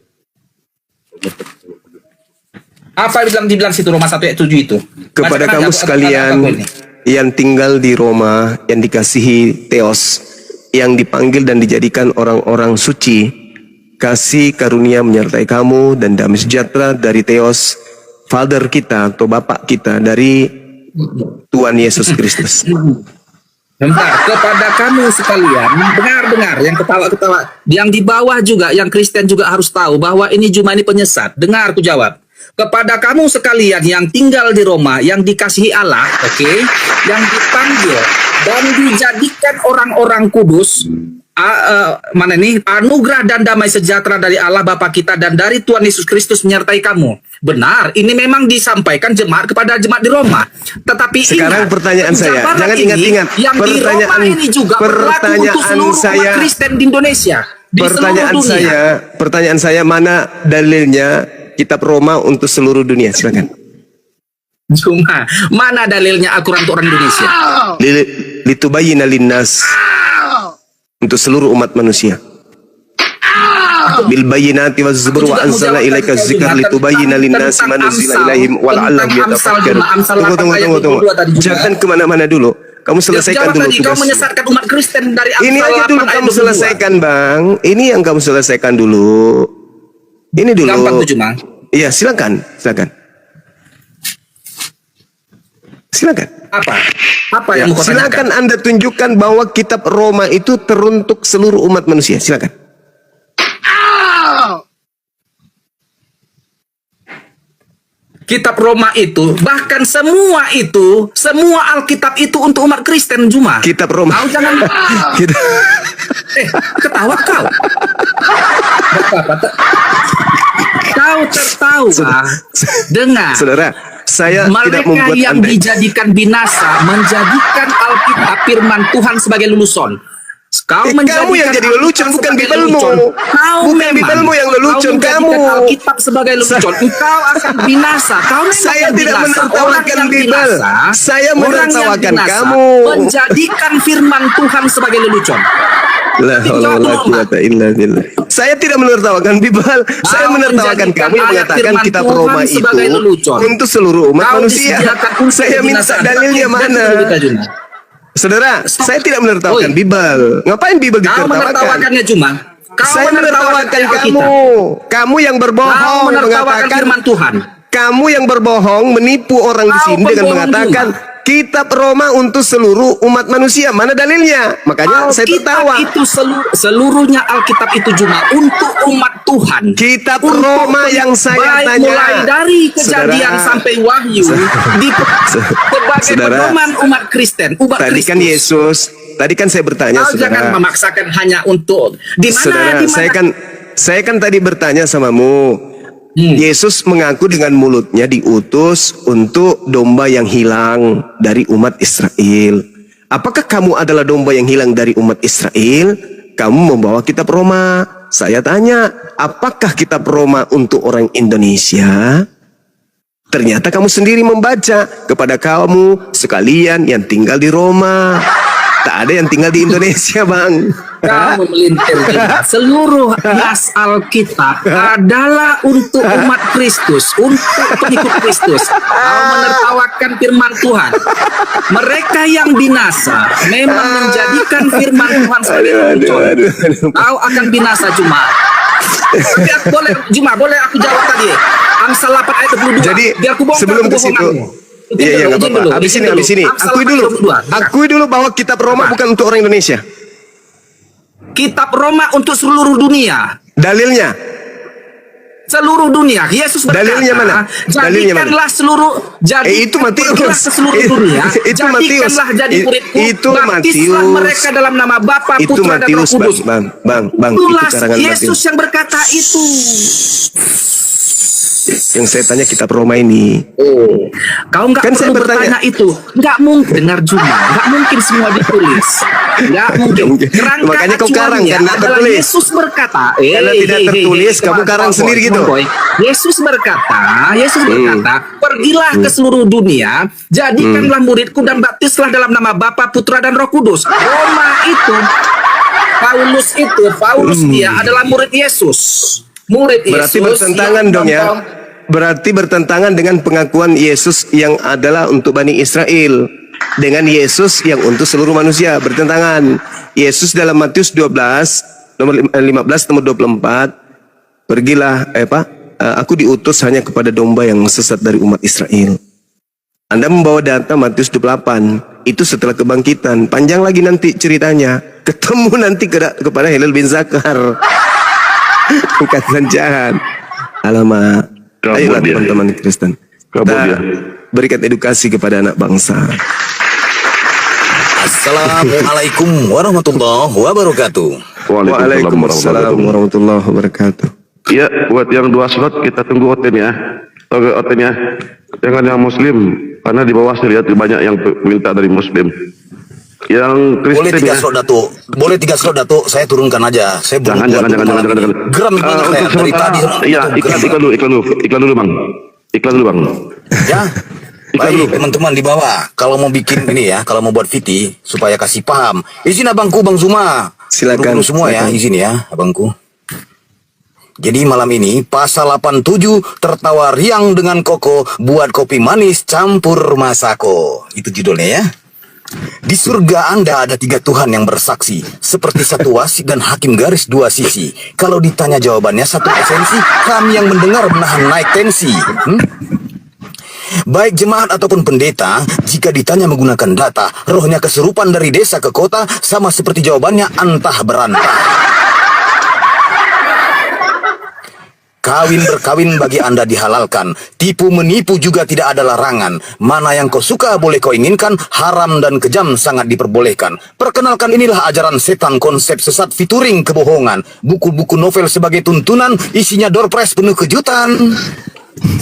Apa yang dibilang situ Roma 1 ayat 7 itu? Kepada Bacakan kamu aja, sekalian aku ini. yang tinggal di Roma, yang dikasihi Theos, yang dipanggil dan dijadikan orang-orang suci, kasih karunia menyertai kamu dan damai sejahtera dari Theos, Father kita atau Bapak kita, dari Tuhan Yesus Kristus. Bentar, kepada kamu sekalian, dengar yang ketawa-ketawa, yang di bawah juga, yang Kristen juga harus tahu bahwa ini Juma ini penyesat. Dengar aku jawab. Kepada kamu sekalian yang tinggal di Roma, yang dikasihi Allah, oke, yang dipanggil dan dijadikan orang-orang kudus, anugerah dan damai sejahtera dari Allah Bapa kita dan dari Tuhan Yesus Kristus menyertai kamu. Benar, ini memang disampaikan jemaat kepada jemaat di Roma. Tetapi sekarang ingat, pertanyaan saya, jangan ini, ingat-ingat. yang di Roma ini juga berlaku untuk seluruh umat Kristen di Indonesia. Di pertanyaan saya, mana dalilnya kitab Roma untuk seluruh dunia? Silakan. Cuma mana dalilnya Al-Quran untuk orang Indonesia? Litubayyina linnas, untuk seluruh umat manusia. Bil bayyinati waz zubur wa anzalna ilaika dzikra litubayyina linnasi ma nuzila ilaihim wa la'allahum yatafakkarun. Tunggu. Jangan kemana-mana dulu. Kamu selesaikan dulu tugas. Kau menyesatkan umat Kristen dari ini aja dulu kamu selesaikan, Bang. Ini yang kamu selesaikan dulu. Ini dulu. Gampang tuh cuma. Iya, silakan. Apa yang mau kau tanyakan? Silakan Anda tunjukkan bahwa kitab Roma itu teruntuk seluruh umat manusia. Silakan. Kitab Roma itu, bahkan semua Alkitab itu untuk umat Kristen cuma. Kitab Roma. Kau jangan ketawa kau. Kau tertawa. Dengar. Saudara, saya mereka tidak membuat yang Anda dijadikan binasa menjadikan Alkitab firman Tuhan sebagai lelucon. Kamu yang jadi lelucon, bukan Bibelmu. Bukan Bibelmu yang lelucon, kamu. Alkitab sebagai lelucon. Engkau akan binasa. Saya tidak menertawakan Bibel. Saya menertawakan kamu. Menjadikan firman Tuhan sebagai lelucon. Saya tidak menertawakan Bibel. Saya menertawakan kamu yang mengatakan kitab Roma itu untuk seluruh umat manusia. Saya minta dalilnya mana? Saudara, saya tidak menertawakan Bibel. Ngapain Bibel ditertawakan? Kau menertawakannya cuma. Saya menertawakan kamu. Kamu yang berbohong mengatakan firman Tuhan. Kamu yang berbohong menipu orang di sini dengan mengatakan kitab Roma untuk seluruh umat manusia. Mana dalilnya? Makanya saya tertawa. Itu seluruhnya Alkitab itu cuma untuk umat Tuhan. Kitab Roma yang saya tanya, mulai dari Kejadian sampai Wahyu, sebagai pedoman umat Kristen, tadi kan Yesus, tadi kan saya bertanya, saudara. Jangan memaksakan hanya untuk di mana? Saudara, saya kan tadi bertanya samamu. Yesus mengaku dengan mulutnya diutus untuk domba yang hilang dari umat Israel. Apakah kamu adalah domba yang hilang dari umat Israel? Kamu membawa kitab Roma. Saya tanya, apakah kitab Roma untuk orang Indonesia? Ternyata kamu sendiri membaca, kepada kamu sekalian yang tinggal di Roma. Tak ada yang tinggal di Indonesia, Bang. Kamu melintir juga. Seluruh nas Alkitab adalah untuk umat Kristus, untuk pengikut Kristus. Kau menertawakan firman Tuhan. Mereka yang binasa memang menjadikan firman Tuhan sebagai lelucon. Kau akan binasa cuma. Boleh aku jawab tadi. Amsal 8 ayat 22. Jadi biar aku bongkar sebelum ke situ. Iya, nggak apa-apa. Habis ini. Akui dulu bahwa kitab Roma bukan untuk orang Indonesia. Kitab Roma untuk seluruh dunia. Dalilnya? Seluruh dunia. Yesus berkata, dalilnya mana? Jadikanlah seluruh itu Matius. Ke seluruh dunia. Itu Matius. Jadikanlah jadi muridku. Itu Baptislah Matius. mereka dalam nama Bapa, itu Putra dan Roh Matius, Kudus. Bang. Itulah Itu karangan Yesus Matius yang berkata itu. yang saya tanya kitab Roma ini. Kau nggak Kan saya perlu bertanya. bertanya itu. Nggak mungkin dengar Juma. Nggak mungkin semua ditulis. Nggak mungkin. Kerangka Makanya kau karang, acuannya kan nggak adalah tertulis. Yesus berkata. Karena tidak tertulis, kamu karang sendiri gitu. Yesus berkata, pergilah ke seluruh dunia, jadikanlah muridku dan baptislah dalam nama Bapa, Putra dan Roh Kudus. Roma itu, Paulus dia adalah murid Yesus. Berarti bertentangan dong ya. Berarti bertentangan dengan pengakuan Yesus yang adalah untuk Bani Israel dengan Yesus yang untuk seluruh manusia. Bertentangan. Yesus dalam Matius 12 nomor 15 nomor 24 Pergilah, aku diutus hanya kepada domba yang sesat dari umat Israel. Anda membawa data Matius 28, itu setelah kebangkitan. Panjang lagi nanti ceritanya. Ketemu nanti kepada Hilal bin Zakar. Kata jahat. Alamak. Kabur Ayolah dia. teman-teman Kristen. Kabur Kita dia. berikan edukasi kepada anak bangsa. Assalamualaikum warahmatullahi wabarakatuh. Waalaikumsalam warahmatullahi wabarakatuh. Ya, buat yang 2 slot kita tunggu Oten ya. Tunggu Oten ya. Jangan yang Muslim, karena di bawah saya lihat banyak yang minta dari Muslim. Yang Boleh Kristen 3 ya. slot Datuk. Boleh 3 slot Datuk. Saya turunkan aja. Saya belum Jangan. Geram banyak saya Untuk dari tadi. sementara, iya, iklan dulu bang. Iklan dulu bang. Ya. Iklan dulu. Baik teman-teman di bawah. Kalau mau bikin ini ya, kalau mau buat VT supaya kasih paham. Izin abangku Bang Zuma. Silakan, Dulu semua ya, silakan. izin ya abangku. Jadi malam ini pasal 87 tertawa riang dengan Koko buat kopi manis campur Masako. Itu judulnya ya. Di surga Anda ada 3 Tuhan yang bersaksi, seperti satu wasit dan hakim garis 2 sisi. Kalau ditanya jawabannya satu esensi, kami yang mendengar menahan naik tensi. Baik jemaat ataupun pendeta, jika ditanya menggunakan data, rohnya kesurupan dari desa ke kota, sama seperti jawabannya antah berantah. Kawin berkawin bagi Anda dihalalkan. Tipu menipu juga tidak ada larangan. Mana yang kau suka boleh kau inginkan. Haram dan kejam sangat diperbolehkan. Perkenalkan inilah ajaran setan, konsep sesat featuring kebohongan. Buku-buku novel sebagai tuntunan, isinya door prize penuh kejutan.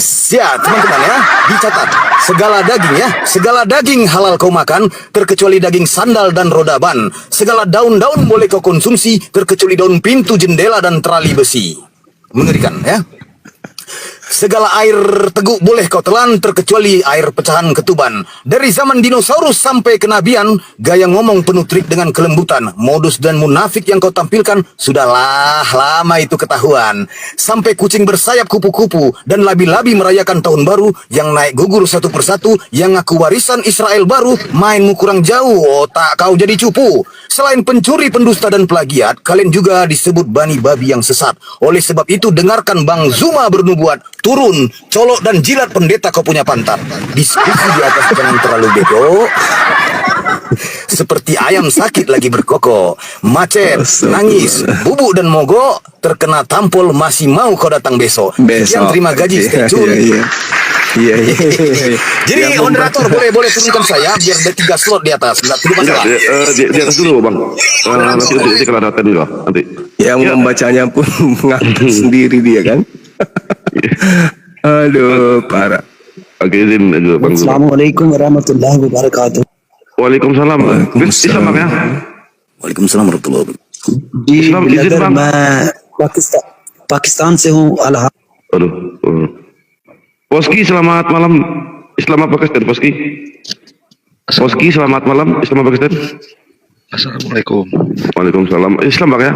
Siap teman-teman ya, dicatat. Segala daging halal kau makan, terkecuali daging sandal dan roda ban. Segala daun-daun boleh kau konsumsi, terkecuali daun pintu, jendela dan terali besi. Mengerikan ya. Segala air teguk boleh kau telan, terkecuali air pecahan ketuban. Dari zaman dinosaurus sampai kenabian, gaya ngomong penuh trik dengan kelembutan. Modus dan munafik yang kau tampilkan, sudahlah lama itu ketahuan. Sampai kucing bersayap kupu-kupu dan labi-labi merayakan tahun baru, yang naik gugur satu persatu, yang ngaku warisan Israel baru, mainmu kurang jauh, otak kau jadi cupu. Selain pencuri, pendusta dan plagiat, kalian juga disebut bani babi yang sesat. Oleh sebab itu dengarkan Bang Zuma bernubuat. Turun, colok dan jilat pendeta kau punya pantat. Diskusi di atas jangan terlalu bego. Seperti ayam sakit lagi berkokok. Macet, nangis, bubuk dan mogok. Terkena tampol masih mau kau datang besok. Yang terima gaji stay tune. Iya. Jadi moderator boleh turunkan saya biar ada 3 slot di atas. Enggak perlu masalah. Di atas dulu bang. Nanti kalau ada Oten juga nanti. Yang membacanya pun mengaku sendiri dia kan. Aduh, parah. Oke, izin juga bang. Assalamualaikum warahmatullahi wabarakatuh. Waalaikumsalam. Islam bang ya. Waalaikumsalam warahmatullahi wabarakatuh. जी इस्लाम किस ब्रदर बात- मैं पाकिस्तान से हूँ अल्लाह Aduh. Poski selamat malam. Islam apa Kristen Poski? Poski selamat malam. Islam apa Kristen? Assalamualaikum. Waalaikumsalam. Islam bang ya.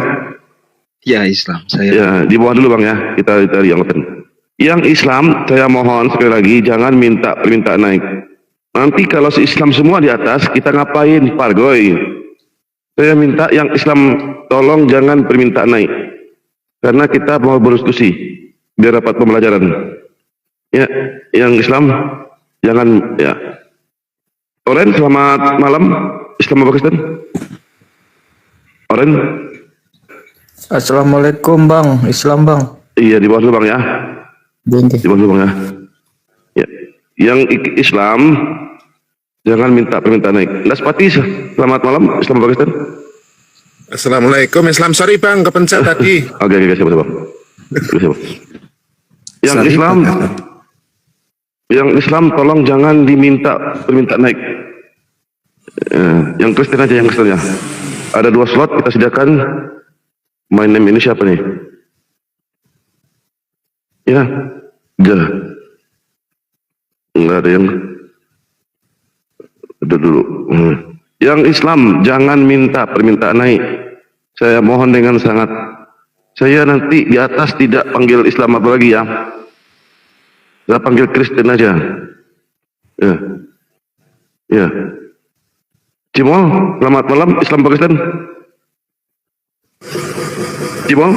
Ya Islam. Saya Ya, di bawah dulu bang ya. Kita cari yang Oten. Yang Islam, saya mohon sekali lagi jangan minta permintaan naik. Nanti kalau se-Islam semua di atas, kita ngapain? Pargoy. Saya minta yang Islam tolong jangan permintaan naik. Karena kita mau berdiskusi biar dapat pembelajaran. Ya, yang Islam jangan ya. Oren selamat malam. Islam apa Kristen? Oren? Assalamualaikum bang, Islam bang. Iya di bawah dulu bang ya. Di bawah dulu bang ya. Ya. Yang Islam jangan minta permintaan naik. Laspati selamat malam. Islam apa Kristen? Assalamualaikum Islam, sorry bang kepencet tadi. Oke, siapa bang? Siapa? Yang Sorry, Islam, Pak. yang Islam tolong jangan diminta permintaan naik. Yang Kristen aja, yang Kristen ya. Ada 2 slot kita sediakan. My name ini siapa nih? Ya, enggak ada yang. Dulu. Yang Islam jangan minta permintaan naik. Saya mohon dengan sangat. Saya nanti di atas tidak panggil Islam apa lagi ya. Saya panggil Kristen aja. Ya. Ya. Cimol, selamat malam. Islam apa Kristen? Cimol?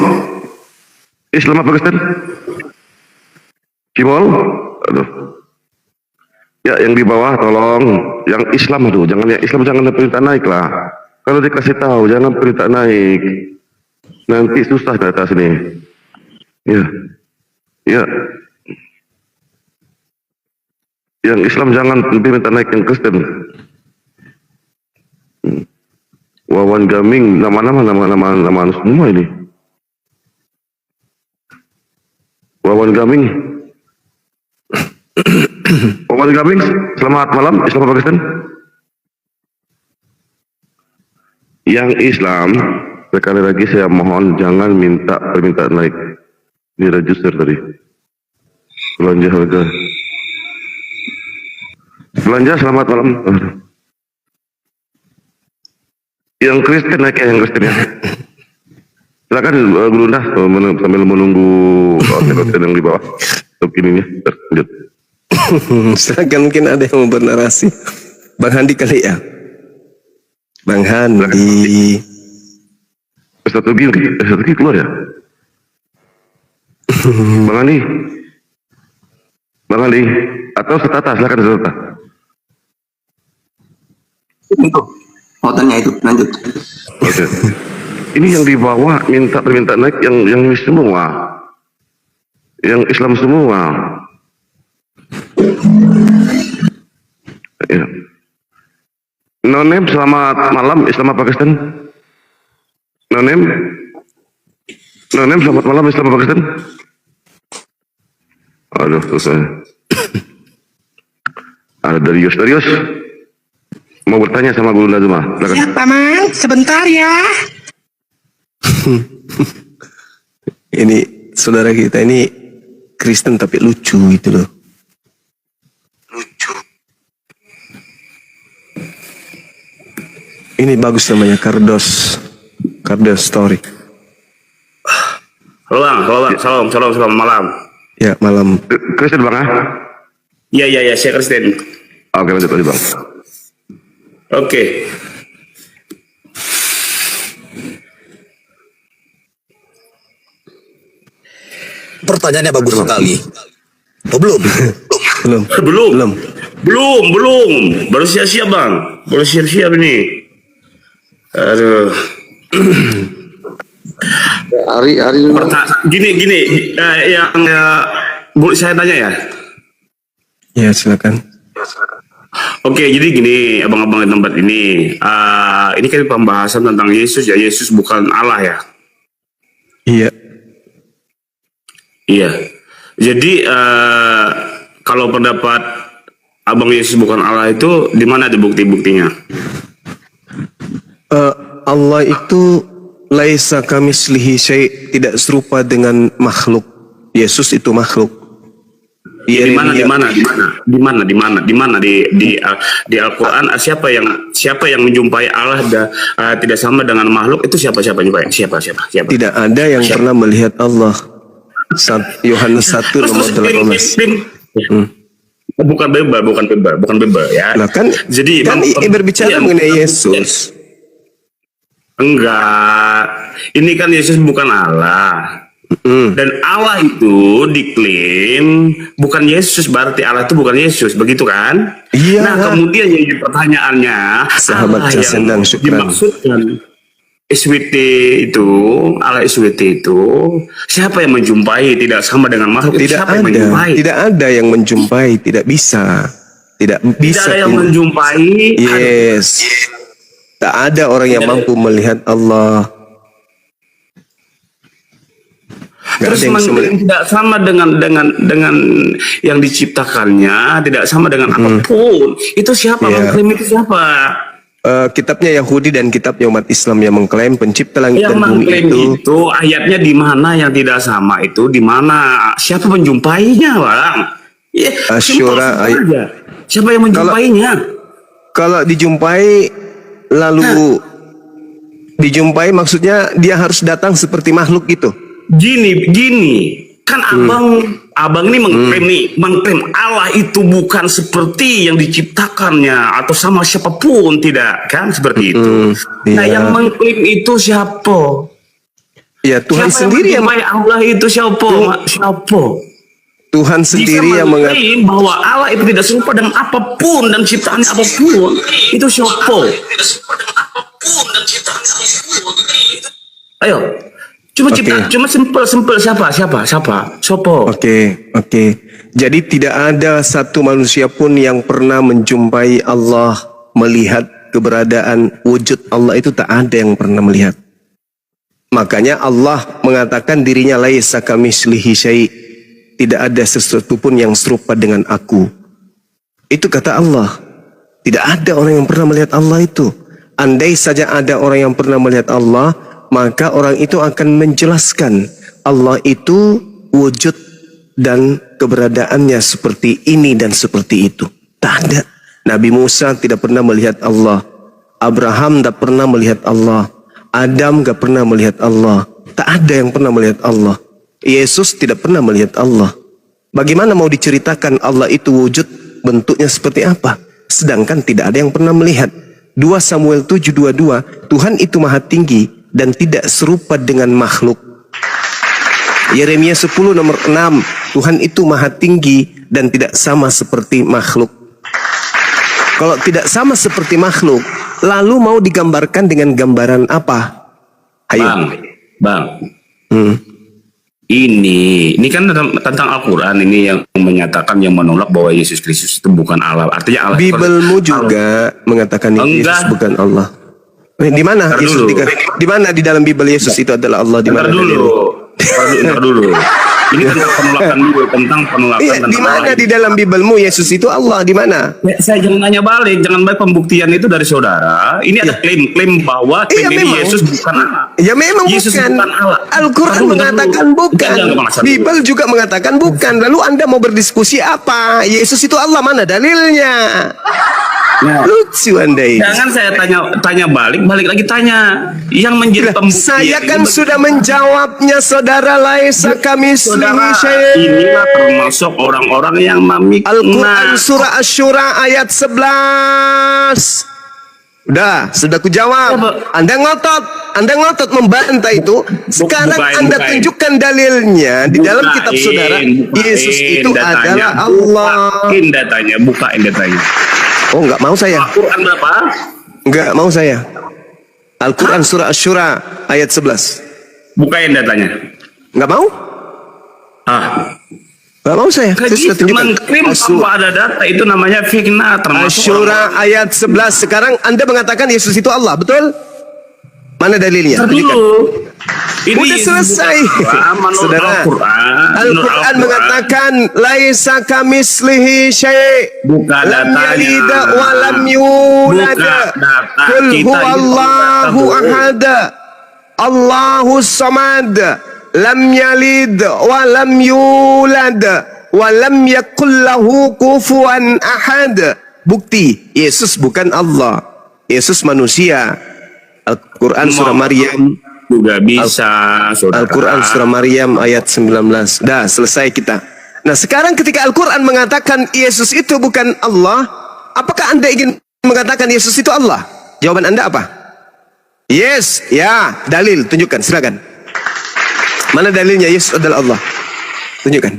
Islam apa Kristen? Cimol? Aduh. Ya, yang di bawah tolong. Yang Islam, aduh, jangan yang Islam jangan perintah naik lah. Kalau dikasih tahu, jangan perintah naik. Nanti susah ke atas nih. Ya. Ya. Yang Islam jangan perintah naik yang Kristen. Wawan Gaming, nama semua ini. Wawan Gaming. Wawan Gaming, selamat malam. Islam apa Kristen? Yang Islam, sekali lagi saya mohon jangan minta permintaan naik. Ini register tadi. Belanja harga. Belanja selamat malam. Yang Kristen naik ya, yang Kristen ya. Silakan Guru Ndah sambil menunggu Kristen yang di bawah. Opininya lanjut. Silakan, mungkin ada yang mau bernarasi. Bang Handi kali ya. Bang Handi. Strategi keluar ya. Bang Handi. Bang Handi atau Setata, silakan Setata. Untuk mau tanya itu lanjut. Oke. Ini yang di bawah minta permintaan naik yang ini semua. Yang Islam semua. Ya. Nonem selamat malam. Islam apa Kristen? Nonem selamat malam. Islam apa Kristen? Aduh, selesai. Ada Darius. Mau bertanya sama Guru Nazma. Ya Paman, sebentar ya. Ini saudara kita ini Kristen tapi lucu gitu loh. Lucu. Ini bagus namanya Kardos Story. Halo bang, salam malam. Ya malam. Kristen bang ah? Iya, saya Kristen. Oke, lanjut bang. Oke. Pertanyaannya bagus sekali. Oh, belum? Belum. Baru siap-siap bang. Baru siap-siap ini. Aduh. Hari Gini, boleh saya tanya ya? Ya silakan. Oke, jadi gini, abang-abang di tempat ini, ini kan pembahasan tentang Yesus ya. Yesus bukan Allah ya. Iya. Jadi kalau pendapat abang Yesus bukan Allah itu, di mana ada bukti-buktinya? Allah itu laisa kamislihi syai', tidak serupa dengan makhluk. Yesus itu makhluk. Di mana di Al-Quran siapa yang menjumpai Allah tidak sama dengan makhluk itu siapa Siapa? Tidak ada yang pernah melihat Allah. Yohanes 1 nomor 18. Bukan bebal ya. Nah, kan berbicara mengenai Yesus. Enggak. Ini kan Yesus bukan Allah. Dan Allah itu diklaim bukan Yesus, berarti Allah itu bukan Yesus, begitu kan? Iya. Nah, kemudian yang jadi pertanyaannya, sahabat Jasen dan Syukran, dimaksudkan SWT itu, Allah SWT itu, siapa yang menjumpai tidak sama dengan makhluk? Tidak ada yang menjumpai, tidak bisa. Tidak ada yang menjumpai. Yes. Tak ada orang yang mampu melihat Allah. Terus tidak sama dengan yang diciptakannya, tidak sama dengan apapun. Itu siapa mengklaim itu siapa? Kitabnya Yahudi dan kitabnya umat Islam yang mengklaim pencipta langit dan bumi itu ayatnya di mana yang tidak sama itu di mana? Siapa menjumpainya, Bang? Ya, Asyura siapa yang menjumpainya? Kalau dijumpai lalu dijumpai maksudnya dia harus datang seperti makhluk gitu. Gini, kan abang ini mengklaim Allah itu bukan seperti yang diciptakannya atau sama siapapun, tidak kan seperti itu. Nah, yang mengklaim itu siapa? Ya Tuhan Siapa sendiri yang menjumpai Allah itu siapa? Siapa? Tuhan sendiri yang mengatakan mengklaim bahwa Allah itu tidak serupa dengan apapun dan ciptaan apapun. Itu siapa? Ayo, cuma simpel siapa? Sopo. Oke. Jadi tidak ada satu manusia pun yang pernah menjumpai Allah, melihat keberadaan wujud Allah itu, tak ada yang pernah melihat. Makanya Allah mengatakan dirinya laisa kamitslihi syai'. Tidak ada sesuatu pun yang serupa dengan aku. Itu kata Allah. Tidak ada orang yang pernah melihat Allah itu. Andai saja ada orang yang pernah melihat Allah, maka orang itu akan menjelaskan Allah itu wujud dan keberadaannya seperti ini dan seperti itu. Tak ada. Nabi Musa tidak pernah melihat Allah. Abraham tak pernah melihat Allah. Adam tak pernah melihat Allah. Tak ada yang pernah melihat Allah. Yesus tidak pernah melihat Allah. Bagaimana mau diceritakan Allah itu wujud, bentuknya seperti apa? Sedangkan tidak ada yang pernah melihat. 2 Samuel 7:22, Tuhan itu maha tinggi dan tidak serupa dengan makhluk. Yeremia 10 nomor 6, Tuhan itu maha tinggi dan tidak sama seperti makhluk. Kalau tidak sama seperti makhluk, lalu mau digambarkan dengan gambaran apa? Ayo. Bang. Ini kan tentang Al-Quran ini yang menyatakan, yang menolak bahwa Yesus Kristus itu bukan Allah. Artinya Allah. Bibelmu juga mengatakan Yesus bukan Allah. Di mana Yesus? Di mana di dalam Bibel Yesus itu adalah Allah? Di mana dulu. Ini tentang penolakan. Di mana di dalam Bibelmu Yesus itu Allah? Di mana? Saya jangan nanya balik, jangan baik pembuktian itu dari saudara. Ini ada klaim bahwa ini Yesus bukan Allah. Ya memang Yesus bukan. Allah. Al-Quran mengatakan bukan. Bibel juga mengatakan bukan. Lalu Anda mau berdiskusi apa? Yesus itu Allah, mana dalilnya? Lucu Anda ini. Jangan saya tanya balik lagi tanya. Yang menjadi pembuktian. Saya kan sudah menjawabnya, saudara. Laisa kamitslihi syai'. Inilah termasuk orang-orang yang memikirkan Al-Quran surah Asy-Syura ayat 11. Sudah ku jawab. Anda ngotot membantah itu. Sekarang Anda tunjukkan dalilnya di dalam kitab saudara. Yesus itu adalah Allah. Bukain datanya. Oh, enggak mau saya. Al-Quran berapa? Enggak mau saya. Al-Quran surah Asy-Syura ayat 11. Bukain datanya. Enggak mau? Enggak mau saya. Saya sudah tunjukkan. Mengklaim tanpa ada data itu namanya fitnah, termasuk Asy-Syura ayat 11. Sekarang Anda mengatakan Yesus itu Allah, betul? Mana dalilnya? Ini udah selesai. Saudara, Al-Quran mengatakan laisa kamitslihi syai'. Buka datanya. Wa lam yulad. Qul huwallahu ahad. Allahus samad. Lam yalid wa lam yulad wa lam yakul lahu kufuwan ahad. Bukti, Yesus bukan Allah. Yesus manusia. Al-Quran surah Maryam juga bisa. Al-Quran surah Maryam ayat 19. Dah selesai kita. Nah sekarang ketika Al-Quran mengatakan Yesus itu bukan Allah, apakah Anda ingin mengatakan Yesus itu Allah? Jawaban Anda apa? Yes, ya, dalil, tunjukkan, silakan. Mana dalilnya Yesus adalah Allah? Tunjukkan.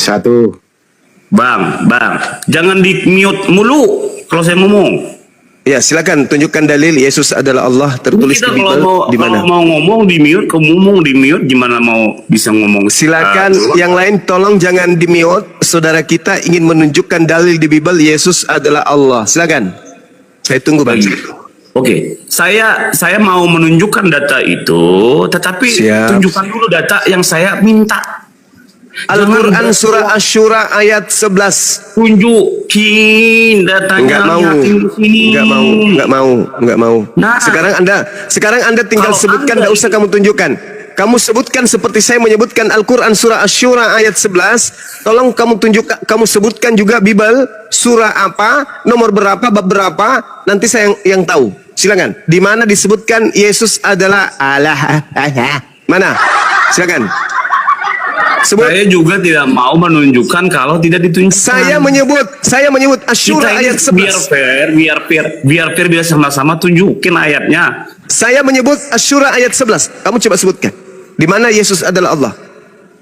1. Bang, jangan di mute mulu kalau saya ngomong. Ya, silakan tunjukkan dalil Yesus adalah Allah tertulis di Bibel di mana? Kalau mau ngomong di mute, gimana mau bisa ngomong? Silakan yang lain tolong jangan di mute. Saudara kita ingin menunjukkan dalil di Bibel Yesus adalah Allah. Silakan. Saya tunggu Bang. Oke, saya mau menunjukkan data itu, tetapi tunjukkan dulu data yang saya minta. Al-Quran surah Asy-Syura ayat 11. Tunjukin datanya. Enggak mau. Nah, sekarang Anda tinggal sebutkan, enggak usah kamu tunjukkan. Kamu sebutkan seperti saya menyebutkan Al-Quran surah Asy-Syura ayat 11. Tolong kamu sebutkan juga Bibel surah apa, nomor berapa, bab berapa, nanti saya yang tahu. Silakan. Di mana disebutkan Yesus adalah Allah? Mana? Silakan. Saya juga tidak mau menunjukkan kalau tidak ditunjukkan. Saya menyebut Asy-Syura ayat 11. Biar fair bisa sama-sama tunjukin ayatnya. Saya menyebut Asy-Syura ayat 11. Kamu coba sebutkan. Di mana Yesus adalah Allah?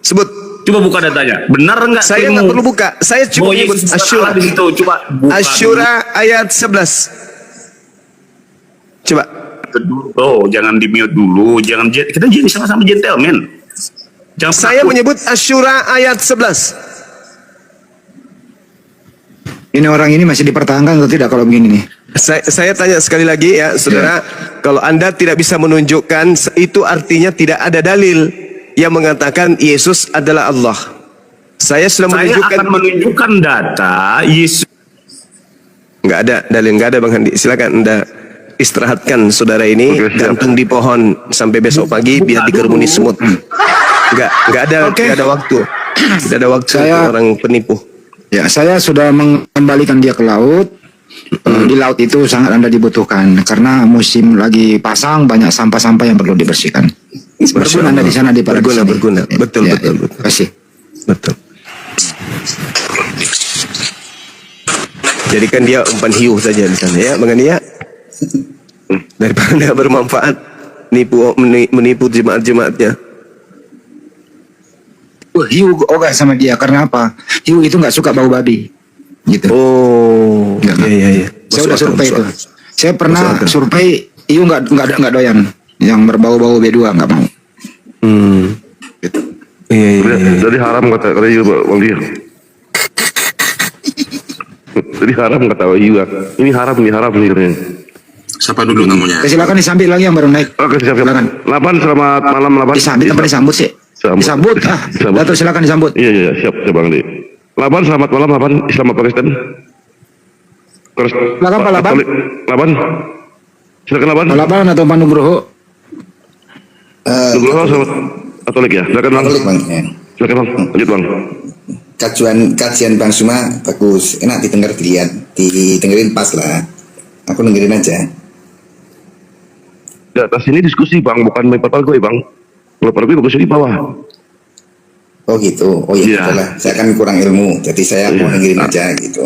Sebut. Coba buka datanya. Benar enggak? Saya nggak perlu buka. Saya cuma menyebut Asy-Syura. Di situ. Coba buka. Asy-Syura ayat 11. Coba. Oh, jangan di-mute dulu. Jangan, kita jadi sama-sama gentleman. Jangan Saya penakut. menyebut Asy-Syura ayat 11. Ini orang ini masih dipertahankan atau tidak kalau begini nih? Saya tanya sekali lagi ya, saudara. Kalau Anda tidak bisa menunjukkan, itu artinya tidak ada dalil yang mengatakan Yesus adalah Allah. Saya sudah Saya menunjukkan. akan menunjukkan data Yesus. Nggak ada dalil, nggak ada Bang Handi. Silakan Anda istirahatkan saudara ini, gantung di pohon sampai besok pagi biar dikerumuni semut. Nggak ada waktu. Tidak ada waktu untuk orang penipu. Ya, saya sudah mengembalikan dia ke laut. Di laut itu sangat Anda dibutuhkan karena musim lagi pasang, banyak sampah-sampah yang perlu dibersihkan. Berguna Anda di sana di berguna. Betul. Terima kasih. Betul. Jadikan dia umpan hiu saja di sana ya, Bang Andi ya. Daripada bermanfaat menipu jemaat-jemaatnya. Hiu ogah sama dia karena apa? Hiu itu nggak suka bau babi, gitu. Oh, iya. Saya udah survei itu. Saya pernah survei hiu nggak doyan, yang berbau-bau B2 nggak mau. Gitu. Iya. Jadi haram kata hiu Bang Dia. Jadi haram kata hiu. Ini haram nih. Siapa dulu namanya? Silakan disambit lagi yang baru naik. Oke, siap. Silakan. 8, selamat malam 8. Disambit apa disambut sih? Disambut. Datuk silakan disambut. Iya, siap Bang Di. 8, selamat malam 8, Islam apa Kristen? Silakan Pak Laban. 8. Silakan 8. Pak Laban atau Pak Nugroho? Nugroho selamat Katolik ya. Silakan Bang. Katolik, Bang. Ya. Silakan Bang. Lanjut Bang. Kajian Bang Suma bagus, enak didengerin pas lah. Aku dengerin aja. Di atas ini diskusi Bang, bukan melempar gue Bang. Melempar gue bagus di bawah. Oh gitu. Oh iya, betul lah. Saya kan kurang ilmu, jadi saya mau dengerin aja gitu.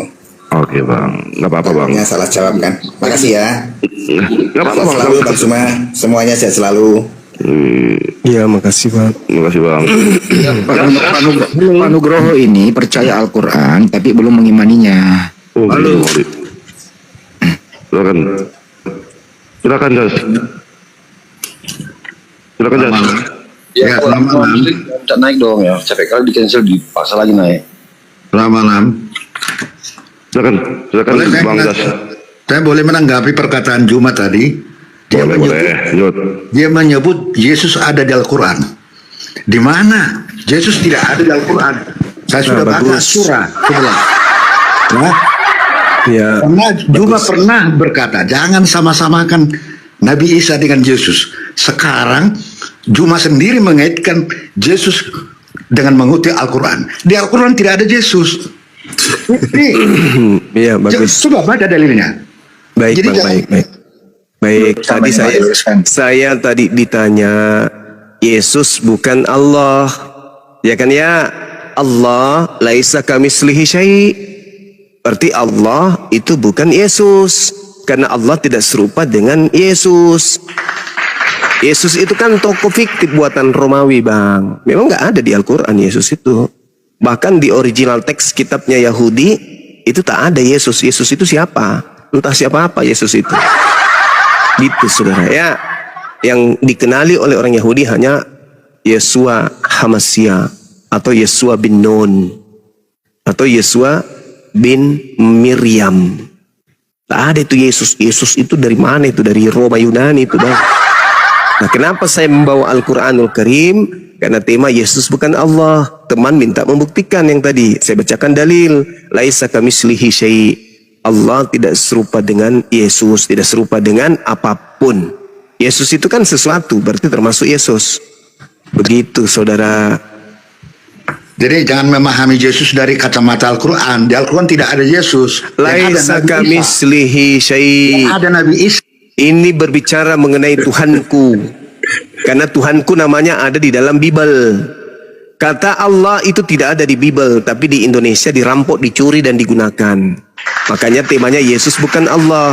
Oke Bang, nggak apa-apa Bang. Takutnya salah jawab kan. Makasih ya. Nggak apa-apa Bang. Selalu Bang Suma, semuanya sehat selalu. Iya, makasih Bang. Makasih Bang. Pak Nugroho ini percaya Al-Quran tapi belum mengimaninya. Oh, silakan Jas. Ya, selamat malam. Tidak naik dong ya. Sampai kali di cancel dipaksa lagi naik. Selamat malam. Silakan Bang Jas. Saya boleh menanggapi perkataan Jumat tadi. Dia menyebut Yesus ada di Al-Quran. Di mana? Yesus tidak ada di Al-Quran. Saya sudah baca surah sebelah. Ya. Karena Juma pernah berkata, jangan sama-samakan Nabi Isa dengan Yesus. Sekarang Juma sendiri mengaitkan Yesus dengan mengutip Al-Quran. Di Al-Quran tidak ada Yesus. Iya, bagus. Coba baca dalilnya. Baik, Jadi Bang, baik. Baik, tadi saya tadi ditanya, Yesus bukan Allah. Ya kan ya? Allah laisa kamitslihi syai'. Berarti Allah itu bukan Yesus. Karena Allah tidak serupa dengan Yesus. Yesus itu kan tokoh fiktif buatan Romawi, Bang. Memang nggak ada di Al-Quran Yesus itu. Bahkan di original teks kitabnya Yahudi, itu tak ada Yesus. Yesus itu siapa? Entah siapa apa Yesus itu. Gitu, saudara. Ya, yang dikenali oleh orang Yahudi hanya Yesua Hamasya, atau Yesua bin Nun, atau Yesua bin Miriam. Tak ada itu Yesus. Yesus itu dari mana itu? Dari Roma Yunani itu, Bang. Nah, kenapa saya membawa Al-Quranul Karim? Karena tema Yesus bukan Allah. Teman minta membuktikan yang tadi. Saya bacakan dalil. Laisa kamitslihi syai'. Allah tidak serupa dengan Yesus. Tidak serupa dengan apapun. Yesus itu kan sesuatu. Berarti termasuk Yesus. Begitu, saudara. Jadi jangan memahami Yesus dari kacamata Al-Quran. Di Al-Quran tidak ada Yesus. Laisa kamitslihi syai'. Ada Nabi Isa. Ini berbicara mengenai Tuhanku. Karena Tuhanku namanya ada di dalam Bible. Kata Allah itu tidak ada di Bible, tapi di Indonesia dirampok, dicuri, dan digunakan. Makanya temanya Yesus bukan Allah.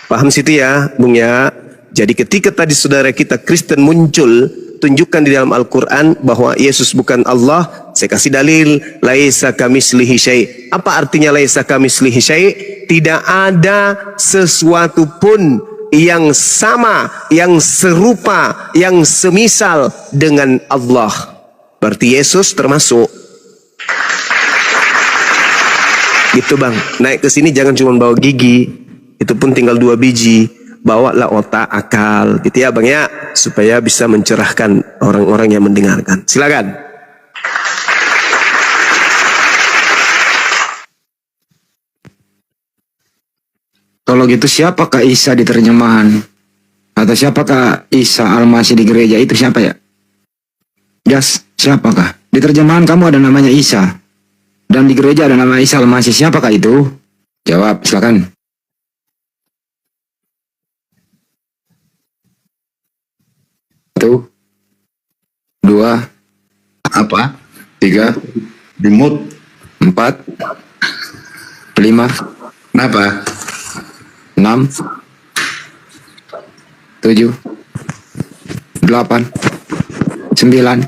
Paham situ ya, Bung ya? Jadi ketika tadi saudara kita Kristen muncul, tunjukkan di dalam Al-Quran bahwa Yesus bukan Allah, saya kasih dalil, laisa kamislihi syai'. Apa artinya laisa kamislihi syai'? Tidak ada sesuatu pun yang sama, yang serupa, yang semisal dengan Allah. Berarti Yesus termasuk. Gitu bang, naik ke sini jangan cuma bawa gigi, itu pun tinggal 2 biji. Bawalah otak, akal, gitu ya bang ya, supaya bisa mencerahkan orang-orang yang mendengarkan. Silakan. Kalau gitu siapakah Isa di terjemahan? Atau siapakah Isa Al-Masih di gereja itu siapa ya? Jas, siapakah? Di terjemahan kamu ada namanya Isa. Dan di gereja ada nama Isa Al-Masih. Siapakah itu? Jawab, silakan. Satu, 2, Apa? 3, Dimut. 4, 5, Kenapa? 6, 7, 8, 9.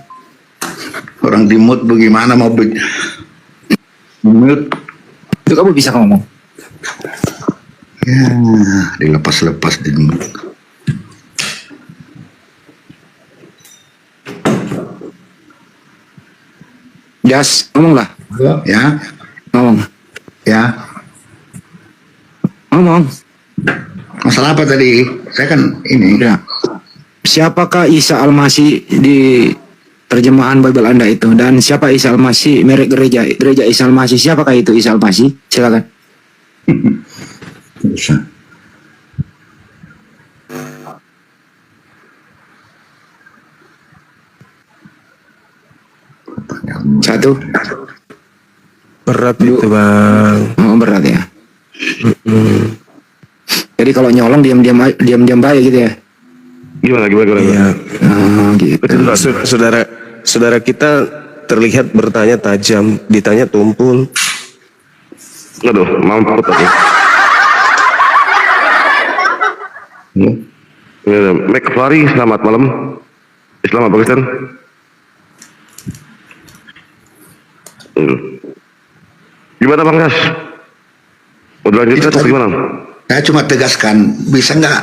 Orang dimut bagaimana mau mute? Itu kamu bisa ngomong. Ya, dilepas-lepas dimut. Jas, ngomonglah. Ya, Ngomong. ya. Ngomong. Masalah apa tadi? Saya kan ini. Udah. Siapakah Isa Al-Masih di terjemahan Bible Anda itu? Dan siapa Isa Al-Masih merek gereja? Gereja Isa Al-Masih. Siapakah itu Isa Al-Masih? Silakan. Bisa. Satu. Berat itu bang. Oh, berat ya. Jadi kalau nyolong diam-diam baik gitu ya. Gimana? Iya. Oh, gitu. Saudara kita terlihat bertanya tajam, ditanya tumpul. Aduh, mampus aku. McFlurry, selamat malam. Selamat Pakistan. Gimana Bang Yas? Udah lanjut atau gimana? Saya cuma tegaskan, bisa nggak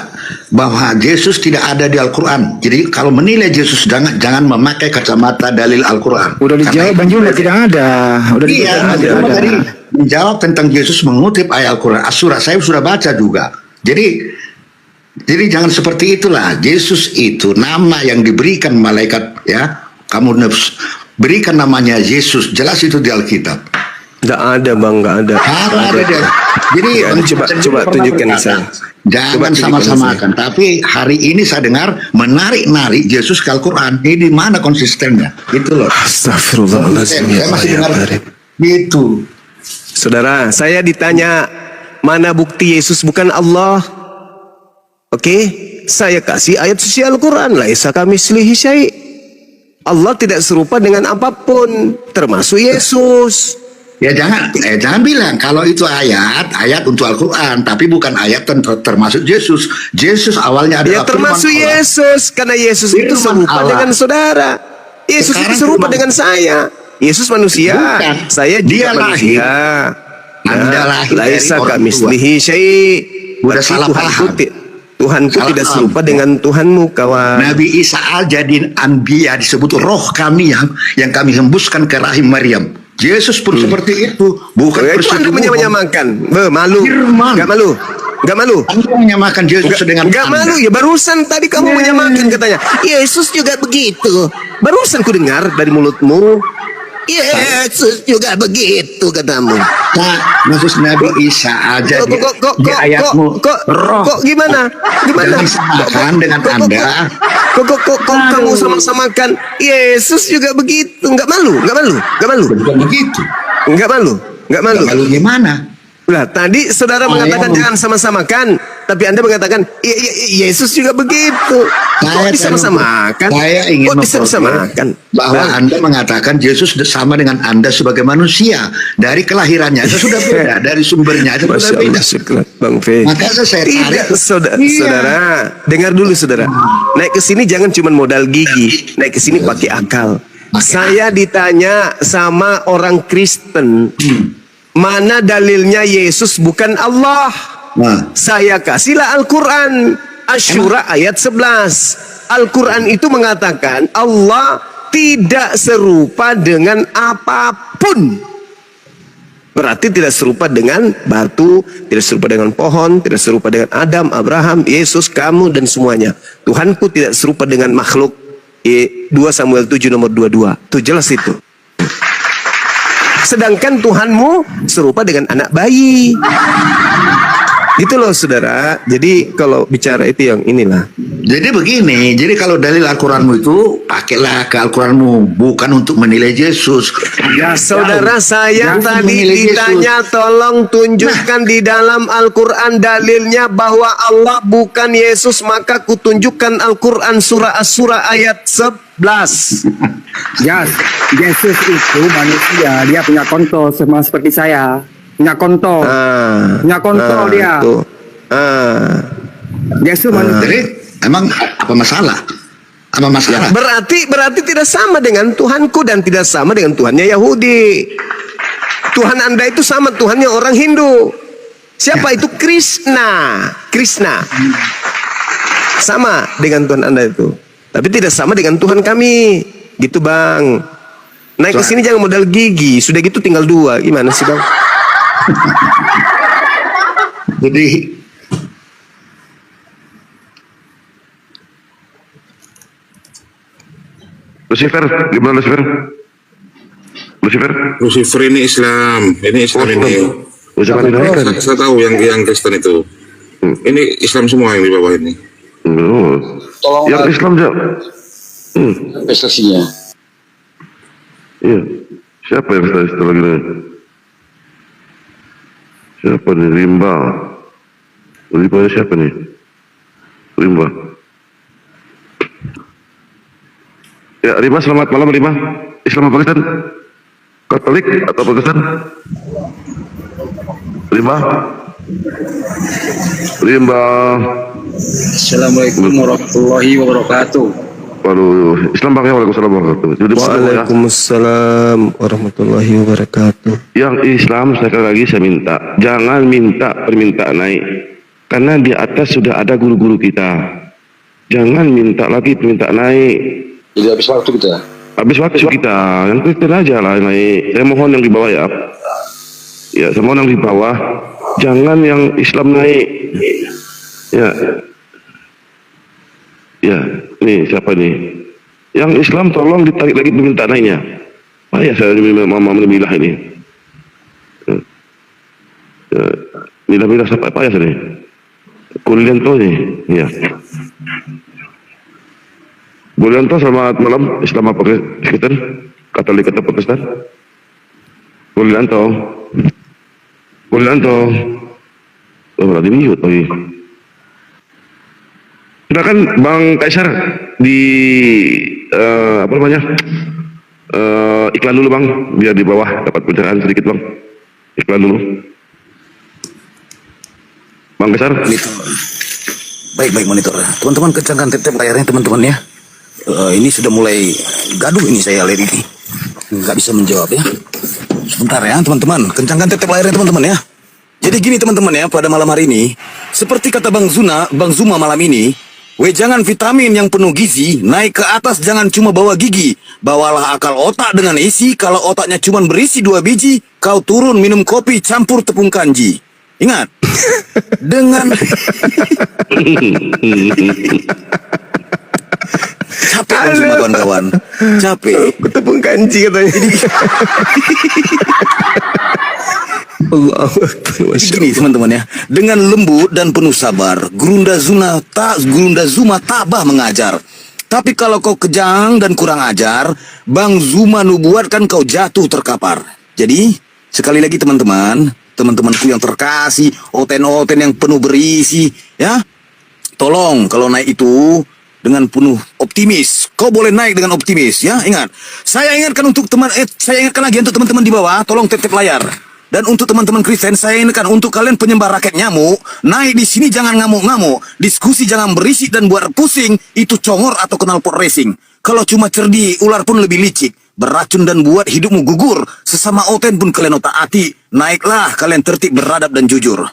bahwa Yesus tidak ada di Al-Quran. Jadi kalau menilai Yesus jangan memakai kacamata dalil Al-Quran. Udah dijawab Bang Jumlah tidak ada. Udah Iya, dijawab, tadi menjawab tentang Yesus mengutip ayat Al-Quran. As-surah saya sudah baca juga. Jadi jangan seperti itulah. Yesus itu nama yang diberikan malaikat ya. Kamu berikan namanya Yesus, jelas itu di Alkitab. Nggak ada bang, nggak ada. Ada dia. Jadi coba tunjukkan saya. Jangan sama-samakan. Tapi hari ini saya dengar menarik-narik Yesus ke Al-Quran. Ini di mana konsistennya? Itu loh. Astagfirullahaladzim. Saya masih dengar itu. Saudara, saya ditanya mana bukti Yesus bukan Allah? Oke, saya kasih ayat suci Al-Quran. Laisa kamitslihi syai'. Allah tidak serupa dengan apapun, termasuk Yesus. Ya jangan bilang kalau itu ayat untuk Al-Quran, tapi bukan ayat termasuk Yesus. Yesus awalnya adalah ya termasuk Yesus, karena Yesus itu serupa dengan saudara. Yesus itu serupa dengan saya. Yesus manusia, saya juga manusia. Anda lahir laisa kamitslihi syai'. Udah salah paham. Tuhanku tidak serupa dengan Tuhanmu, kawan. Nabi Isa al-Jadin Anbiya disebut roh kami yang kami hembuskan ke rahim Maryam. Yesus pun seperti itu, bukan itu Anda menyamakan. Malu. Enggak malu. Enggak malu. Anda menyamakan Yesus dengan Enggak malu ya, barusan tadi kamu menyamakan katanya. Yesus juga begitu. Barusan ku dengar dari mulutmu. Yesus juga begitu katamu. Nah, maksud Nabi Isa aja di ayatmu. Kok gimana? Jangan samakan dengan Anda. Kok kamu sama-samakan Yesus juga begitu? Enggak malu? Bukan begitu. Enggak malu? Malu gimana? Lah tadi saudara mengatakan jangan sama-samakan. tapi Anda mengatakan Yesus juga begitu. Kok bisa bersamakan? Saya ingin Kok bisa bersamakan? bahwa Anda mengatakan Yesus sama dengan Anda sebagai manusia. Dari kelahirannya itu sudah beda, dari sumbernya itu sudah beda. Bang Fe. Makanya saya tarik. Tidak, saudara, dengar dulu saudara. Naik ke sini jangan cuma modal gigi, naik ke sini pakai akal. Saya ditanya sama orang Kristen, mana dalilnya Yesus bukan Allah? Saya kasihlah Al-Quran, Asy-Syura ayat 11. Al-Quran itu mengatakan Allah tidak serupa dengan apapun. Berarti tidak serupa dengan batu, tidak serupa dengan pohon, tidak serupa dengan Adam, Abraham, Yesus, kamu dan semuanya. Tuhanku tidak serupa dengan makhluk. 2 Samuel 7 nomor 22. Itu jelas itu. Sedangkan Tuhanmu serupa dengan anak bayi. Gitu loh saudara. Jadi kalau bicara itu yang inilah. Jadi begini, jadi kalau dalil Al-Quranmu itu pakailah ke Al-Quranmu, bukan untuk menilai Yesus. Ya saudara, saya tadi ditanya tolong tunjukkan di dalam Al-Quran dalilnya bahwa Allah bukan Yesus, maka kutunjukkan Al-Quran surah As-Surah ayat 11. Yesus itu manusia, dia punya konto sama seperti saya. Punya konto dia. Yesus manusia. Jadi emang apa masalah? Apa masalah? Berarti tidak sama dengan Tuhanku dan tidak sama dengan Tuhannya Yahudi. Tuhan Anda itu sama Tuhannya orang Hindu. Siapa itu? Krishna. Sama dengan Tuhan Anda itu. Tapi tidak sama dengan Tuhan kami. Gitu Bang. Naik ke sini jangan modal gigi. Sudah gitu tinggal 2. Gimana sih Bang? Jadi Lucifer, gimana Lucifer? Lucifer ini Islam ini. Saya tahu yang Kristen itu. Ini Islam semua yang di bawah ini. Yang Islam aja. investasinya. Iya. Siapa yang investasi lagi? Siapa nih? Rimba siapa nih? Rimba. Ya, Rimba, selamat malam Rimba. Islam apa Kristen? Katolik atau Protestan? Rimba. Assalamualaikum warahmatullahi wabarakatuh. Waduh, Islam Bang ya, waalaikumsalam warahmatullahi wabarakatuh. Waalaikumsalam warahmatullahi wabarakatuh. Yang Islam sekali lagi saya minta, jangan minta permintaan naik, karena di atas sudah ada guru-guru kita. Jangan minta lagi permintaan naik. Jadi habis waktu kita. Habis waktu kita, yang Kristen aja lah naik. Saya mohon yang di bawah ya. Ya, saya mohon yang di bawah, jangan yang Islam naik. Ya. Ya, nih siapa nih? Yang Islam tolong ditarik lagi permintaan naiknya. Payah saya memilah ini. Milah-milah sampai payah saya nih. Kulianto nih, ya. Kulianto, selamat malam. Islam apa Kristen? Katolik atau Protestan? Kulianto. Oh, berarti mute lagi. Silakan Bang Kaisar di apa namanya? Iklan dulu Bang, biar di bawah dapat pencerahan sedikit Bang. Iklan dulu. Bang Kaisar. Baik monitor. Teman-teman kencangkan tap layarnya teman-teman ya. Ini sudah mulai gaduh ini saya lihat ini. Nggak bisa menjawab ya. Sebentar ya teman-teman, kencangkan tap layarnya teman-teman ya. Jadi gini teman-teman ya, pada malam hari ini, seperti kata Bang Zuma malam ini, wejangan vitamin yang penuh gizi, naik ke atas jangan cuma bawa gigi, bawalah akal otak dengan isi. Kalau otaknya cuma berisi 2 biji, kau turun minum kopi campur tepung kanji. Ingat, dengan capek Bang Zuma kawan-kawan, capek. Tepung kanji katanya. Gini teman-teman ya, dengan lembut dan penuh sabar, Gurunda Zuma tabah mengajar. Tapi kalau kau kejang dan kurang ajar, Bang Zuma nubuatkan kau jatuh terkapar. Jadi sekali lagi teman-teman, teman-temanku yang terkasih, oten-oten yang penuh berisi, ya. Tolong kalau naik itu dengan penuh optimis. Kau boleh naik dengan optimis, ya. Ingat, saya ingatkan lagi untuk teman-teman di bawah, tolong tap layar. Dan untuk teman-teman Kristen, saya ingatkan untuk kalian penyembah raket nyamuk, naik di sini jangan ngamuk-ngamuk, diskusi jangan berisik dan buat pusing, itu congor atau knalpot racing. Kalau cuma cerdik, ular pun lebih licik, beracun dan buat hidupmu gugur. Sesama oten pun kalian otak-atik, naiklah kalian tertib, beradab dan jujur.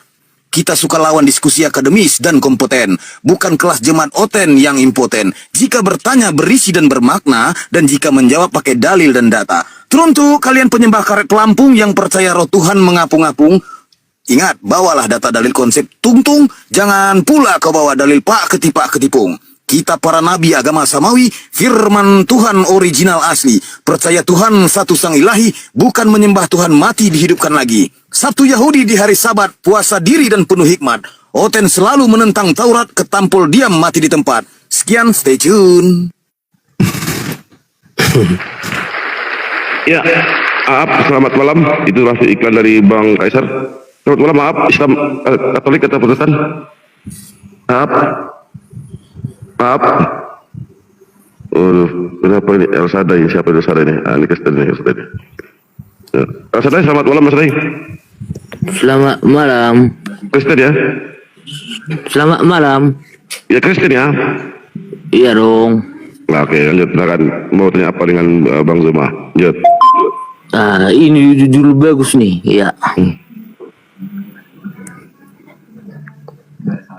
Kita suka lawan diskusi akademis dan kompeten, bukan kelas jemaat oten yang impoten. Jika bertanya berisi dan bermakna, dan jika menjawab pakai dalil dan data. Teruntuk kalian penyembah karet pelampung yang percaya roh Tuhan mengapung-apung, ingat, bawalah data dalil konsep tungtung, jangan pula kau bawa dalil pak ketipung. Kita para nabi agama samawi, firman Tuhan original asli. Percaya Tuhan satu sang ilahi, bukan menyembah Tuhan mati dihidupkan lagi. Sabtu Yahudi di hari Sabat, puasa diri dan penuh hikmat. Oten selalu menentang Taurat, ketampul diam mati di tempat. Sekian, stay tune. Ya, maaf, selamat malam. Itu masih iklan dari Bang Kaisar. Selamat malam, maaf, Islam Katolik atau Protestan? Maaf. Kenapa ini Elsa Day? Siapa Elsa Day ini? Ini Kristen ini, Elsa Day. Elsa Day, selamat malam Mas Day. Selamat malam. Kristen ya? Selamat malam. Ya Kristen ya? Iya dong. Nah, oke, lanjut. Silakan. Mau tanya apa dengan Bang Zuma? Lanjut. Ini judul bagus nih, ya.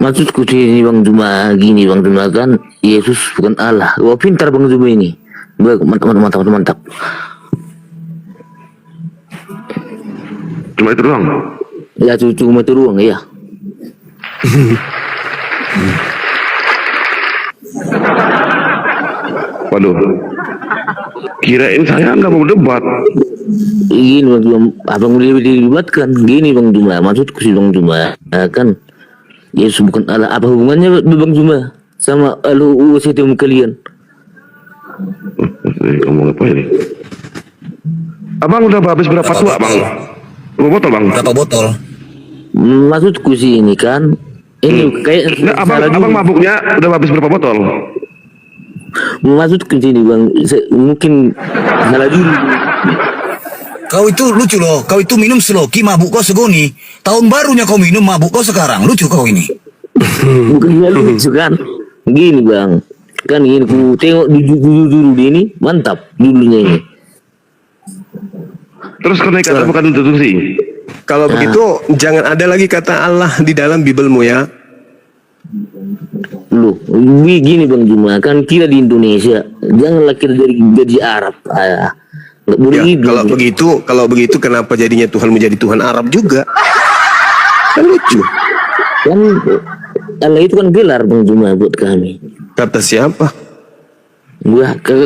Maksudku sini Bang Zuma, gini Bang Zuma, kan Yesus bukan Allah. Wah, pintar Bang Zuma ini. Mantap. Cuma itu doang? Ya, cuma itu doang, ya. Waduh, kirain saya nggak mau debat. Gini Bang Zuma, abang boleh didebatkan. Gini Bang Zuma, maksudku sih Bang Zuma, kan Yesus bukan Allah. Apa hubungannya Bang Zuma sama USTM kalian? Ngomong apa ini? Abang udah habis berapa tua Bang? Berapa botol Bang? Berapa botol? Maksudku sih ini kan, ini kayak abang mabuknya udah habis berapa botol? Maksudku sini Bang, mungkin salah diri. Kau itu lucu loh, kau itu minum seloki, mabuk kau segoni. Tahun barunya kau minum, mabuk kau sekarang. Lucu kau ini. Bukannya lucu kan? Gini Bang, kan ini ku tengok dulu ini, mantap dulunya ini. Terus kenaikan bukan introduksi. Kalau begitu, jangan ada lagi kata Allah di dalam Bibelmu ya. Loh, gini Bang Zuma, kan kita di Indonesia, janganlah kita dari Arab. Ya, kalau begitu kenapa jadinya Tuhan menjadi Tuhan Arab juga? Kan lucu. Kan Allah itu kan gelar Bang Zuma buat kami. Kata siapa?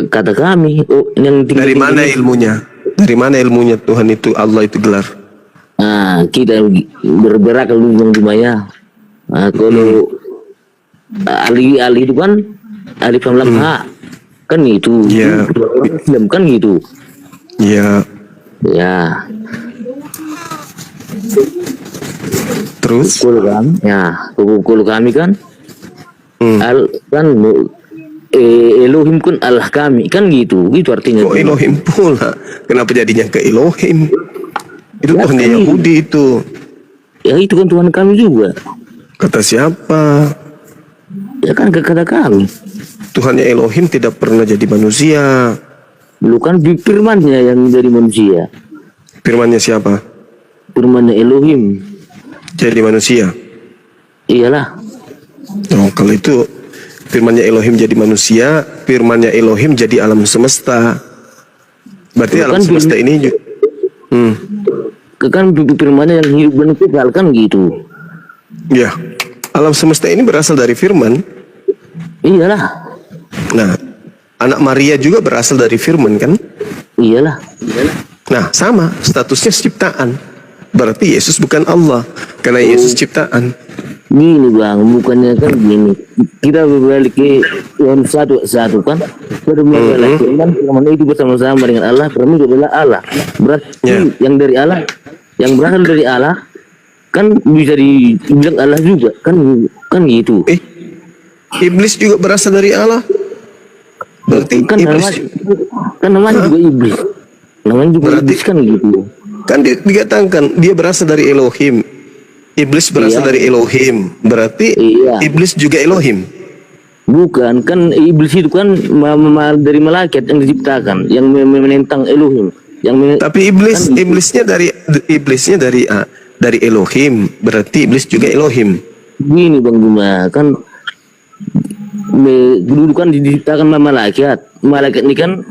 Kata kami. Oh, yang dari mana ilmunya? Dari mana ilmunya Tuhan itu, Allah itu gelar? Kita berakal dulu Bang Zuma ya. Kalau Ali itu kan alif lam ha. Kan itu. Ya. Islam kan gitu. Ya. Ya. Terus? Kalau kami kan, Elohim kan Allah kami kan gitu artinya. Kok Elohim pula? Kenapa jadinya ke Elohim? Itu ya, Tuhan Yahudi itu. Ya itu kan Tuhan kami juga. Kata siapa? Ya kan kata kami. Tuhannya Elohim tidak pernah jadi manusia. Lu kan firmannya yang dari manusia. Firmannya siapa? Firmannya Elohim. Jadi manusia? Iyalah. Oh, kalau itu firmannya Elohim jadi manusia, firmannya Elohim jadi alam semesta. Berarti alam semesta ini kan firmannya yang hidup dan kekal kan gitu. Ya, alam semesta ini berasal dari firman. Iyalah. Nah, anak Maria juga berasal dari firman kan? Iyalah. Nah, sama statusnya ciptaan. Berarti Yesus bukan Allah, karena Yesus ciptaan. Gini Bang, bukannya kan gini. Kita berbalik ke Yohanes 1:1 kan. Firman itu bersama-sama dengan Allah, firman itu adalah Allah. Berarti yang dari Allah, yang berasal dari Allah kan bisa dibilang Allah juga kan gitu. Iblis juga berasal dari Allah. Berarti kan namanya juga iblis. Namanya juga berarti, iblis kan gitu. Kan dikatakan dia berasal dari Elohim. Iblis berasal dari Elohim. Berarti iblis juga Elohim. Bukan, kan iblis itu kan dari malaikat yang diciptakan, yang menentang Elohim. Tapi iblisnya dari Elohim. Berarti iblis juga Elohim. Gini Bang Juma, kan dulu kan diciptakan malaikat. Malaikat ini kan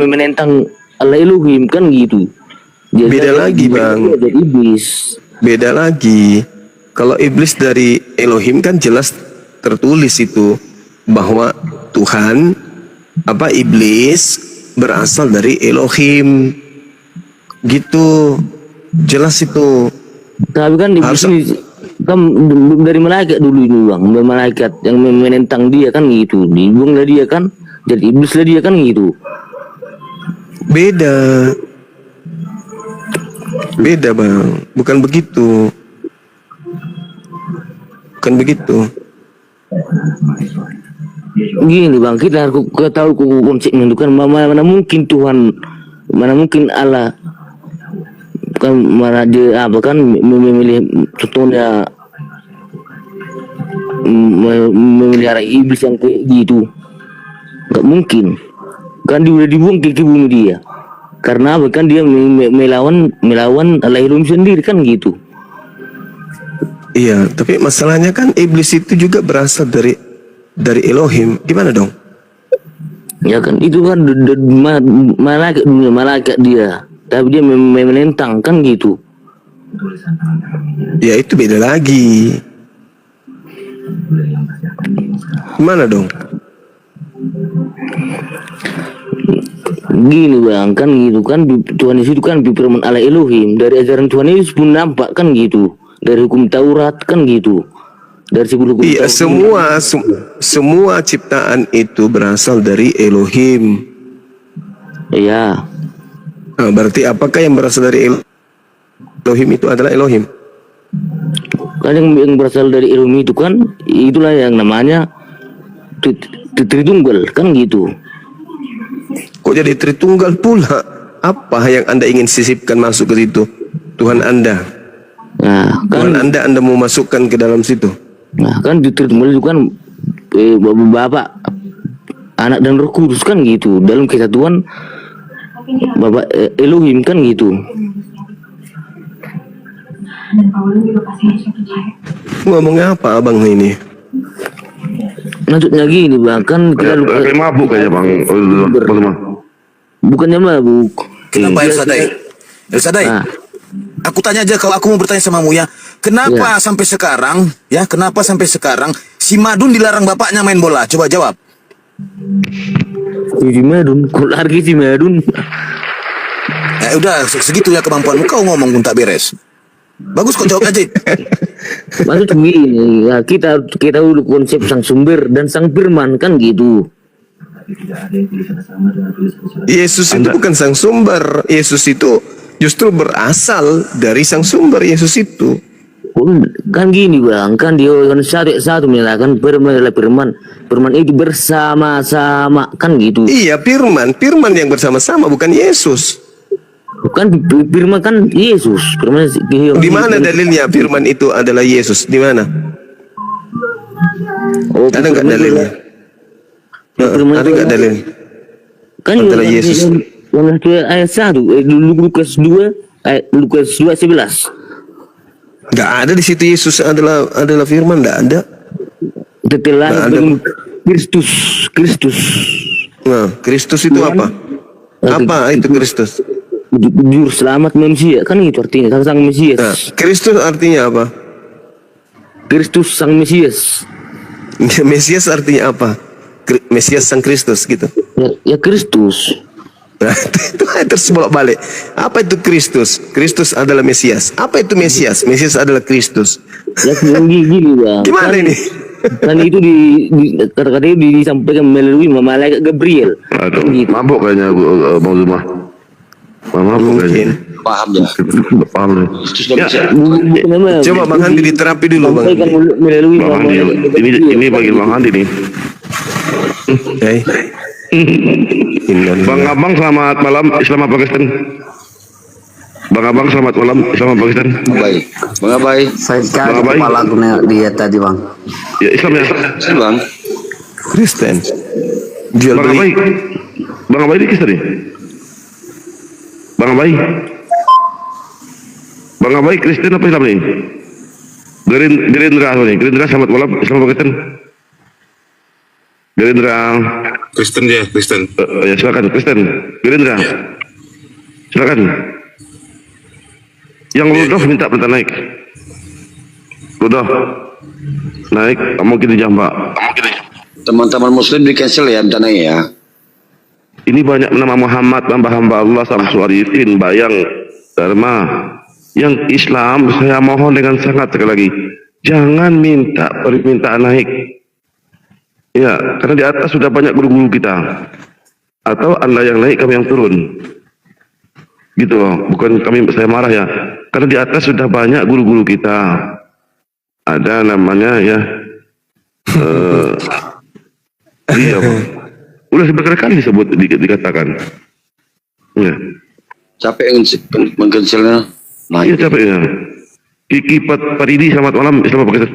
menentang Allah Elohim kan gitu. Jadi beda lagi Bang. Iblis. Beda lagi. Kalau iblis dari Elohim kan jelas tertulis itu bahwa Tuhan iblis berasal dari Elohim. Gitu. Jelas itu. Tapi kan iblis ini kan dari malaikat dulu ini Bang, dari malaikat yang menentang dia kan gitu. Dibuang lah dia kan, jadi iblis lah dia kan gitu. Beda Bang, bukan begitu. Gini Bang, kita harus tahu konsepnya itu kan mana mungkin Tuhan, mana mungkin Allah kan, mana dia kan memilih contohnya memelihara iblis yang kayak gitu. Gak mungkin kan, dia udah dibuang ke bumi dia. Karena apa? Kan dia melawan Allah Elohim sendiri kan gitu. Iya, tapi masalahnya kan iblis itu juga berasal dari Elohim. Gimana dong? Ya kan itu kan malaikat dia, tapi dia menentang kan gitu. Ya itu beda lagi. Gimana dong? Gini Bang, kan gitu kan, Tuhan Yesus itu kan firman Allah Elohim. Dari ajaran Tuhan Yesus pun nampak kan gitu. Dari hukum Taurat kan gitu. Dari 10 hukum Iya, Taurat. semua ciptaan itu berasal dari Elohim. Iya. Nah, berarti apakah yang berasal dari Elohim itu adalah Elohim? Kan yang berasal dari Elohim itu kan, itulah yang namanya Tritunggal kan gitu. Kok jadi Tritunggal pula? Apa yang Anda ingin sisipkan masuk ke situ? Tuhan Anda. Nah, kan Tuhan Anda mau masukkan ke dalam situ. Nah, kan di Tritunggal itu kan Bapak, Anak dan Roh Kudus kan gitu. Dalam kesatuan Bapak Elohim kan gitu. Ngomongnya apa abang ini? Maksudnya gini Bang, kan kita Kayak mabuk kayaknya Bang. Bukannya mabuk. Kenapa El Sadai? Aku tanya aja, kalau aku mau bertanya samamu ya, kenapa sampai sekarang si Madun dilarang bapaknya main bola? Coba jawab. Si Madun, kok lagi si Madun? Udah segitu ya kemampuanmu, kau ngomong pun tak beres. Bagus kok, jawab aja. Maksud begini, ya kita dulu konsep sang sumber dan sang firman kan gitu. Yesus itu bukan sang sumber. Yesus itu justru berasal dari sang sumber. Yesus itu kan gini Bang, kan di Yohanes 1 menyatakan firman adalah firman. Firman itu bersama-sama kan gitu. Iya, firman yang bersama-sama, bukan Yesus. Bukan firman kan Yesus. Firman di mana dalilnya firman itu adalah Yesus? Di mana? Ada nggak dalilnya? Ada nggak dalil? Kan adalah Yesus. Ayat 1, Lukas 2:11. Nggak ada di situ Yesus adalah firman, nggak ada. Telah Kristus. Nah, Kristus itu apa? Apa itu Kristus? Juru selamat manusia kan itu artinya, sang Mesias. Nah, Kristus artinya apa? Kristus sang Mesias. Mesias artinya apa? Mesias sang Kristus gitu. Ya Kristus. Nah, itu terus bolak-balik. Apa itu Kristus? Kristus adalah Mesias. Apa itu Mesias? Mesias adalah Kristus. Ya gini Bang. Gimana ini? Kan itu kata-katanya disampaikan melalui malaikat Gabriel. Aduh, mabuk kayaknya Bang Zuma. Mabuk kayaknya. paham ya. Paham. Ya, Coba Bang Handi diterapi dulu Bang. Bang Handi, ini bagi Bang Handi nih. Bang Abang selamat malam Islam Pakistan. Bang Abang selamat malam Islam Pakistan. Baik. Bang Abai. Saya Bang Abai. kepala dia tadi bang. Ya Islam ya. Bang. Kristen. Jual Bang Abai. beli. Bang Abai ini Kristen nih. Bang Abai. Bang Abai Kristen apa Islam nih? Gerindra nih. Gerindra selamat malam Islam Pakistan. Gerindra. Kristen ya, Kristen. Ya silakan Kristen. Gerindra. Silakan. Yang Ludoh minta perintah naik. Ludoh naik, mungkin dijambak. Teman-teman muslim di cancel ya minta naik ya. Ini banyak nama Muhammad, hamba Allah, Samsul Arifin, Bayang, Dharma. Yang Islam saya mohon dengan sangat sekali lagi, jangan minta permintaan naik. Ya, karena di atas sudah banyak guru-guru kita. Atau Anda yang naik, kami yang turun. Gitu loh, bukan kami saya marah ya. Karena di atas sudah banyak guru-guru kita. Ada namanya ya. Iya, udah berkali-kali disebut dikatakan. Ya. Capek mengcancelnya. Nah, iya capek ya. Kiki Paridi selamat malam Islam Pakistan.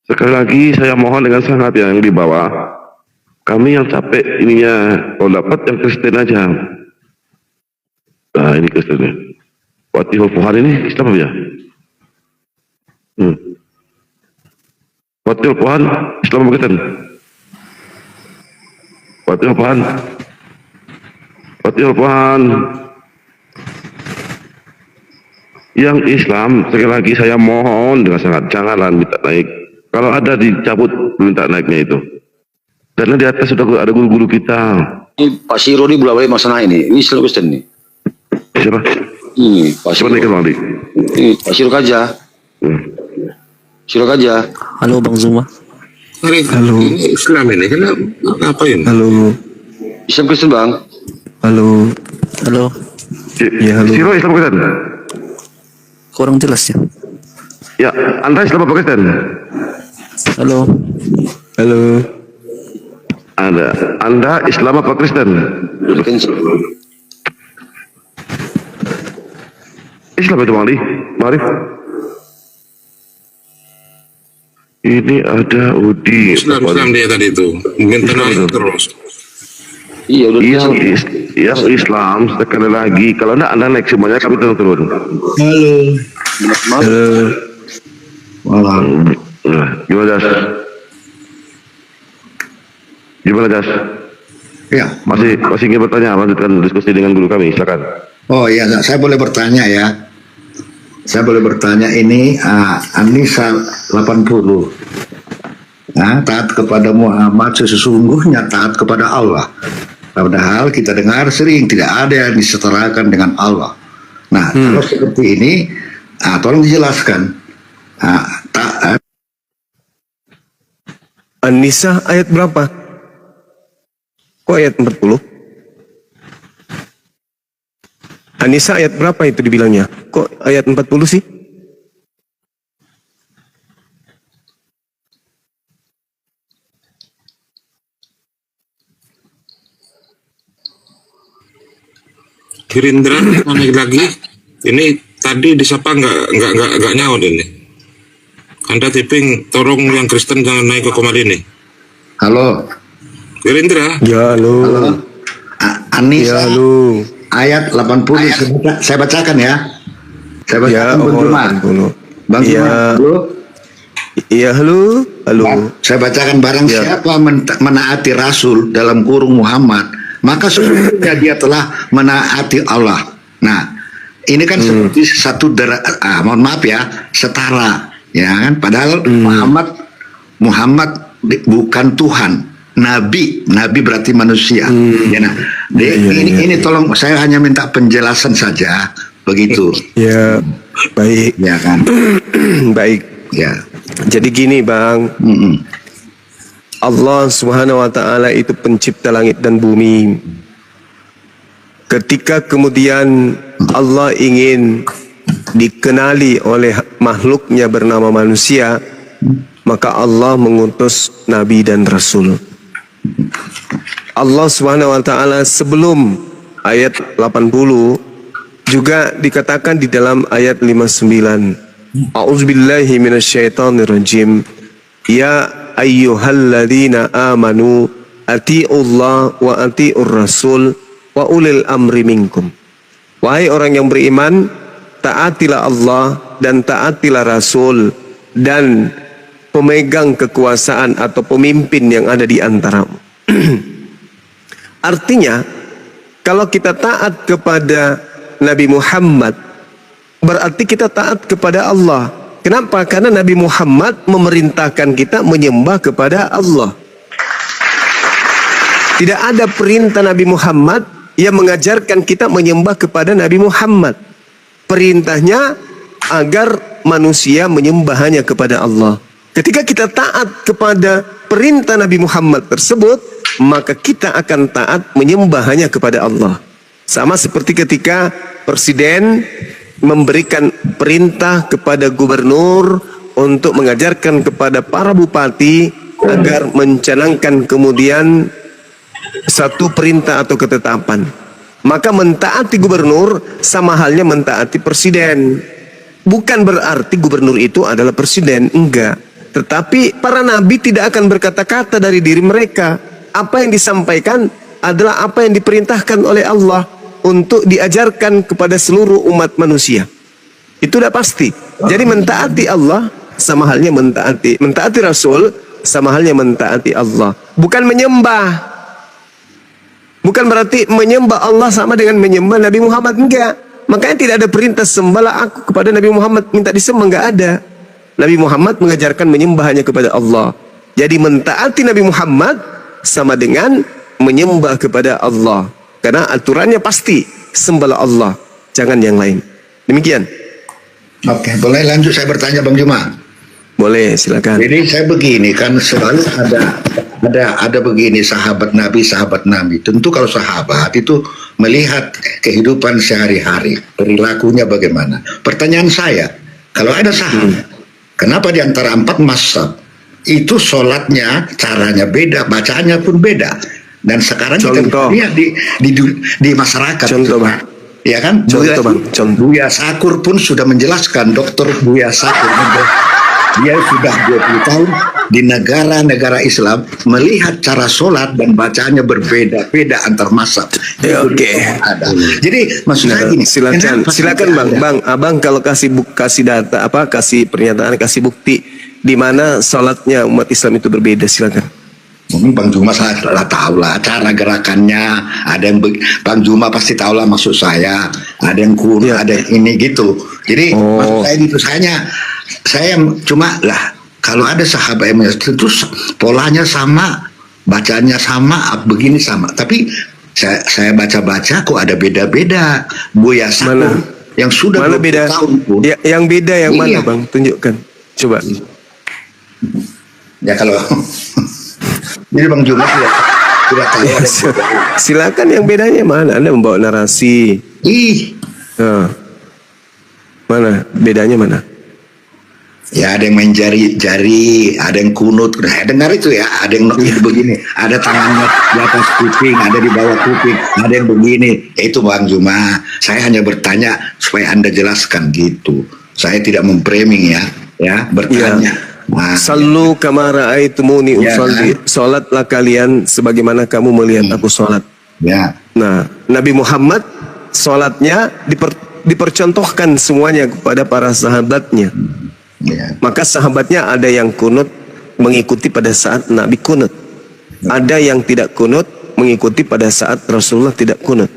Sekali lagi saya mohon dengan sangat yang di bawah. Kami yang capek ininya, kalau dapat yang Kristen aja. Nah ini Kristennya. Fatihul Fuhan ini Islam apa ya? Fatihul Fuhan Islam apa Kristen? Fatihul Fuhan. Fatihul Fuhan. Yang Islam sekali lagi saya mohon dengan sangat janganlah minta naik. Kalau ada dicabut minta naiknya itu. Karena di atas sudah ada guru-guru kita. Ini Pak Siro ini bolak-balik masalah ini. Ini Islam Kristen nih. Siapa? Ini Pak Siro. Ini Pak Siro Kaja. Siro Kaja. Halo Bang Zuma. Halo. Ini Islam ini kenapa ngapain? Halo. Islam Kristen bang. Halo. Halo. Ya halo. Siro Islam Kristen. Kurang jelas ya. Ya, Anda Islam apa Kristen? Halo. Halo. Anda Islam apa Kristen? Islam itu Bang Ali, Marif. Ini ada Udi. Islam dia tadi itu. Minta naik terus. Iya udah. Yang Islam sekali lagi. Kalau enggak Anda naik semuanya kami turun. Halo. Halo. Malam. Gimana Jas? Gimana Jas? Ya. Masih ingin bertanya, lanjutkan diskusi dengan guru kami, silakan. Oh iya, saya boleh bertanya ya. Saya boleh bertanya ini An-Nisa 80. Nah, taat kepada Muhammad sesungguhnya taat kepada Allah. Padahal kita dengar sering tidak ada yang disetarakan dengan Allah. Nah, kalau seperti ini, tolong dijelaskan. Taat. An-Nisa ayat berapa? Kok ayat 40? An-Nisa ayat berapa itu dibilangnya? Kok ayat 40 sih? Gerindra naik lagi. Ini tadi disapa nggak nyaut ini. Anda tiping tolong yang Kristen jangan naik ke komadi ini. Halo. Gerindra. Ya halo. An-Nisa. Ya halo. Ayat 80 saya bacakan ya. Saya bacakan Ya, Bang Zuma. Bang Zuma, halo. Iya halo. Halo. Saya bacakan barang siapa menaati Rasul dalam kurung Muhammad, maka sesungguhnya dia telah menaati Allah. Nah, ini kan seperti satu mohon maaf ya, setara, ya kan? Padahal Muhammad bukan Tuhan. Nabi berarti manusia. Ya, nah, ini tolong saya hanya minta penjelasan saja begitu. Ya, baik. Ya kan. Baik. Ya. Jadi gini Bang. Allah Subhanahu wa taala itu pencipta langit dan bumi. ketika kemudian Allah ingin dikenali oleh makhluknya bernama manusia, maka Allah mengutus Nabi dan Rasul. Allah Subhanahu wa taala sebelum ayat 80 juga dikatakan di dalam ayat 59, A'udzubillahi minasyaitonirrajim. Ya ayyuhalladzina amanu atiiullah wa atiiur rasul wa ulil amri minkum. Wahai orang yang beriman, taatilah Allah dan taatilah Rasul dan pemegang kekuasaan atau pemimpin yang ada di antaramu. Artinya, kalau kita taat kepada Nabi Muhammad, berarti kita taat kepada Allah. Kenapa? Karena Nabi Muhammad memerintahkan kita menyembah kepada Allah. Tidak ada perintah Nabi Muhammad yang mengajarkan kita menyembah kepada Nabi Muhammad. Perintahnya agar manusia menyembah hanya kepada Allah. Ketika kita taat kepada perintah Nabi Muhammad tersebut, maka kita akan taat menyembah hanya kepada Allah. Sama seperti ketika presiden memberikan perintah kepada gubernur untuk mengajarkan kepada para bupati agar mencanangkan kemudian satu perintah atau ketetapan. Maka mentaati gubernur sama halnya mentaati presiden. Bukan berarti gubernur itu adalah presiden, enggak. Tetapi para nabi tidak akan berkata-kata dari diri mereka. Apa yang disampaikan adalah apa yang diperintahkan oleh Allah untuk diajarkan kepada seluruh umat manusia. Itu udah pasti. Jadi mentaati Allah sama halnya mentaati Rasul sama halnya mentaati Allah. Bukan menyembah. Bukan berarti menyembah Allah sama dengan menyembah Nabi Muhammad, enggak. Makanya tidak ada perintah sembahlah aku kepada Nabi Muhammad, minta disembah, enggak ada. Nabi Muhammad mengajarkan menyembah hanya kepada Allah. Jadi mentaati Nabi Muhammad sama dengan menyembah kepada Allah. Karena aturannya pasti sembahlah Allah, jangan yang lain. Demikian. Oke, boleh lanjut saya bertanya Bang Juma? Boleh, silakan. Jadi saya begini, kan selalu ada begini sahabat Nabi. Tentu kalau sahabat itu melihat kehidupan sehari-hari, perilakunya bagaimana. Pertanyaan saya, kalau ada sahabat, kenapa di antara 4 mazhab itu sholatnya caranya beda, bacaannya pun beda? Dan sekarang kita lihat di masyarakat. Contoh, Bang. Ya kan? Buya Sakur pun sudah menjelaskan, Dr. Buya Sakur. Dia sudah 20 tahun di negara-negara Islam melihat cara sholat dan bacaannya berbeda-beda antar mazhab. Oke. Jadi maksud saya gini. Silakan Bang. Abang kalau kasih data kasih pernyataan, kasih bukti di mana sholatnya umat Islam itu berbeda, silakan. Mungkin Bang Juma saya tahu lah cara gerakannya. Ada yang Bang Juma pasti tahu lah maksud saya. Ada yang kuno, ada yang ini gitu. Jadi maksud saya gitu, saya cuma lah kalau ada sahabat yang tentu polanya sama, bacanya sama, begini sama. Tapi saya baca-baca kok ada beda-beda. Buya Sakur yang sudah mana beda tahun pun. Yang beda yang mana Bang? Tunjukkan. Coba. Ya kalau jadi Bang Juma tidak tahu. Silakan yang bedanya mana? Anda membawa narasi. Mana bedanya mana? Ya ada yang main jari-jari, ada yang kunut. Nah, dengar itu ya, ada yang begini, ada tangannya di atas kuping, ada di bawah kuping, ada yang begini. Itu Bang Juma. Saya hanya bertanya supaya Anda jelaskan gitu. Saya tidak memframing ya bertanya. Nah, Sallu kama ra'aitumuni usolli. Salatlah kalian sebagaimana kamu melihat aku salat. Ya. Nah, Nabi Muhammad salatnya dipercontohkan semuanya kepada para sahabatnya. Maka sahabatnya ada yang kunut mengikuti pada saat Nabi kunut. Ada yang tidak kunut mengikuti pada saat Rasulullah tidak kunut.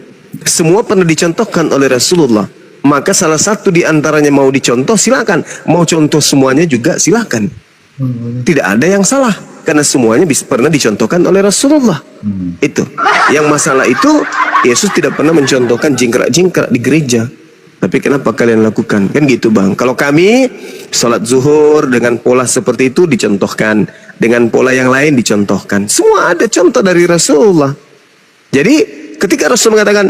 Semua pernah dicontohkan oleh Rasulullah. Maka salah satu di antaranya mau dicontoh, silakan. Mau contoh semuanya juga silakan. Tidak ada yang salah karena semuanya pernah dicontohkan oleh Rasulullah. Itu. Yang masalah itu Yesus tidak pernah mencontohkan jingkrak-jingkrak di gereja. Tapi kenapa kalian lakukan? Kan gitu Bang. Kalau kami sholat zuhur dengan pola seperti itu dicontohkan, dengan pola yang lain dicontohkan. Semua ada contoh dari Rasulullah. Jadi ketika Rasul mengatakan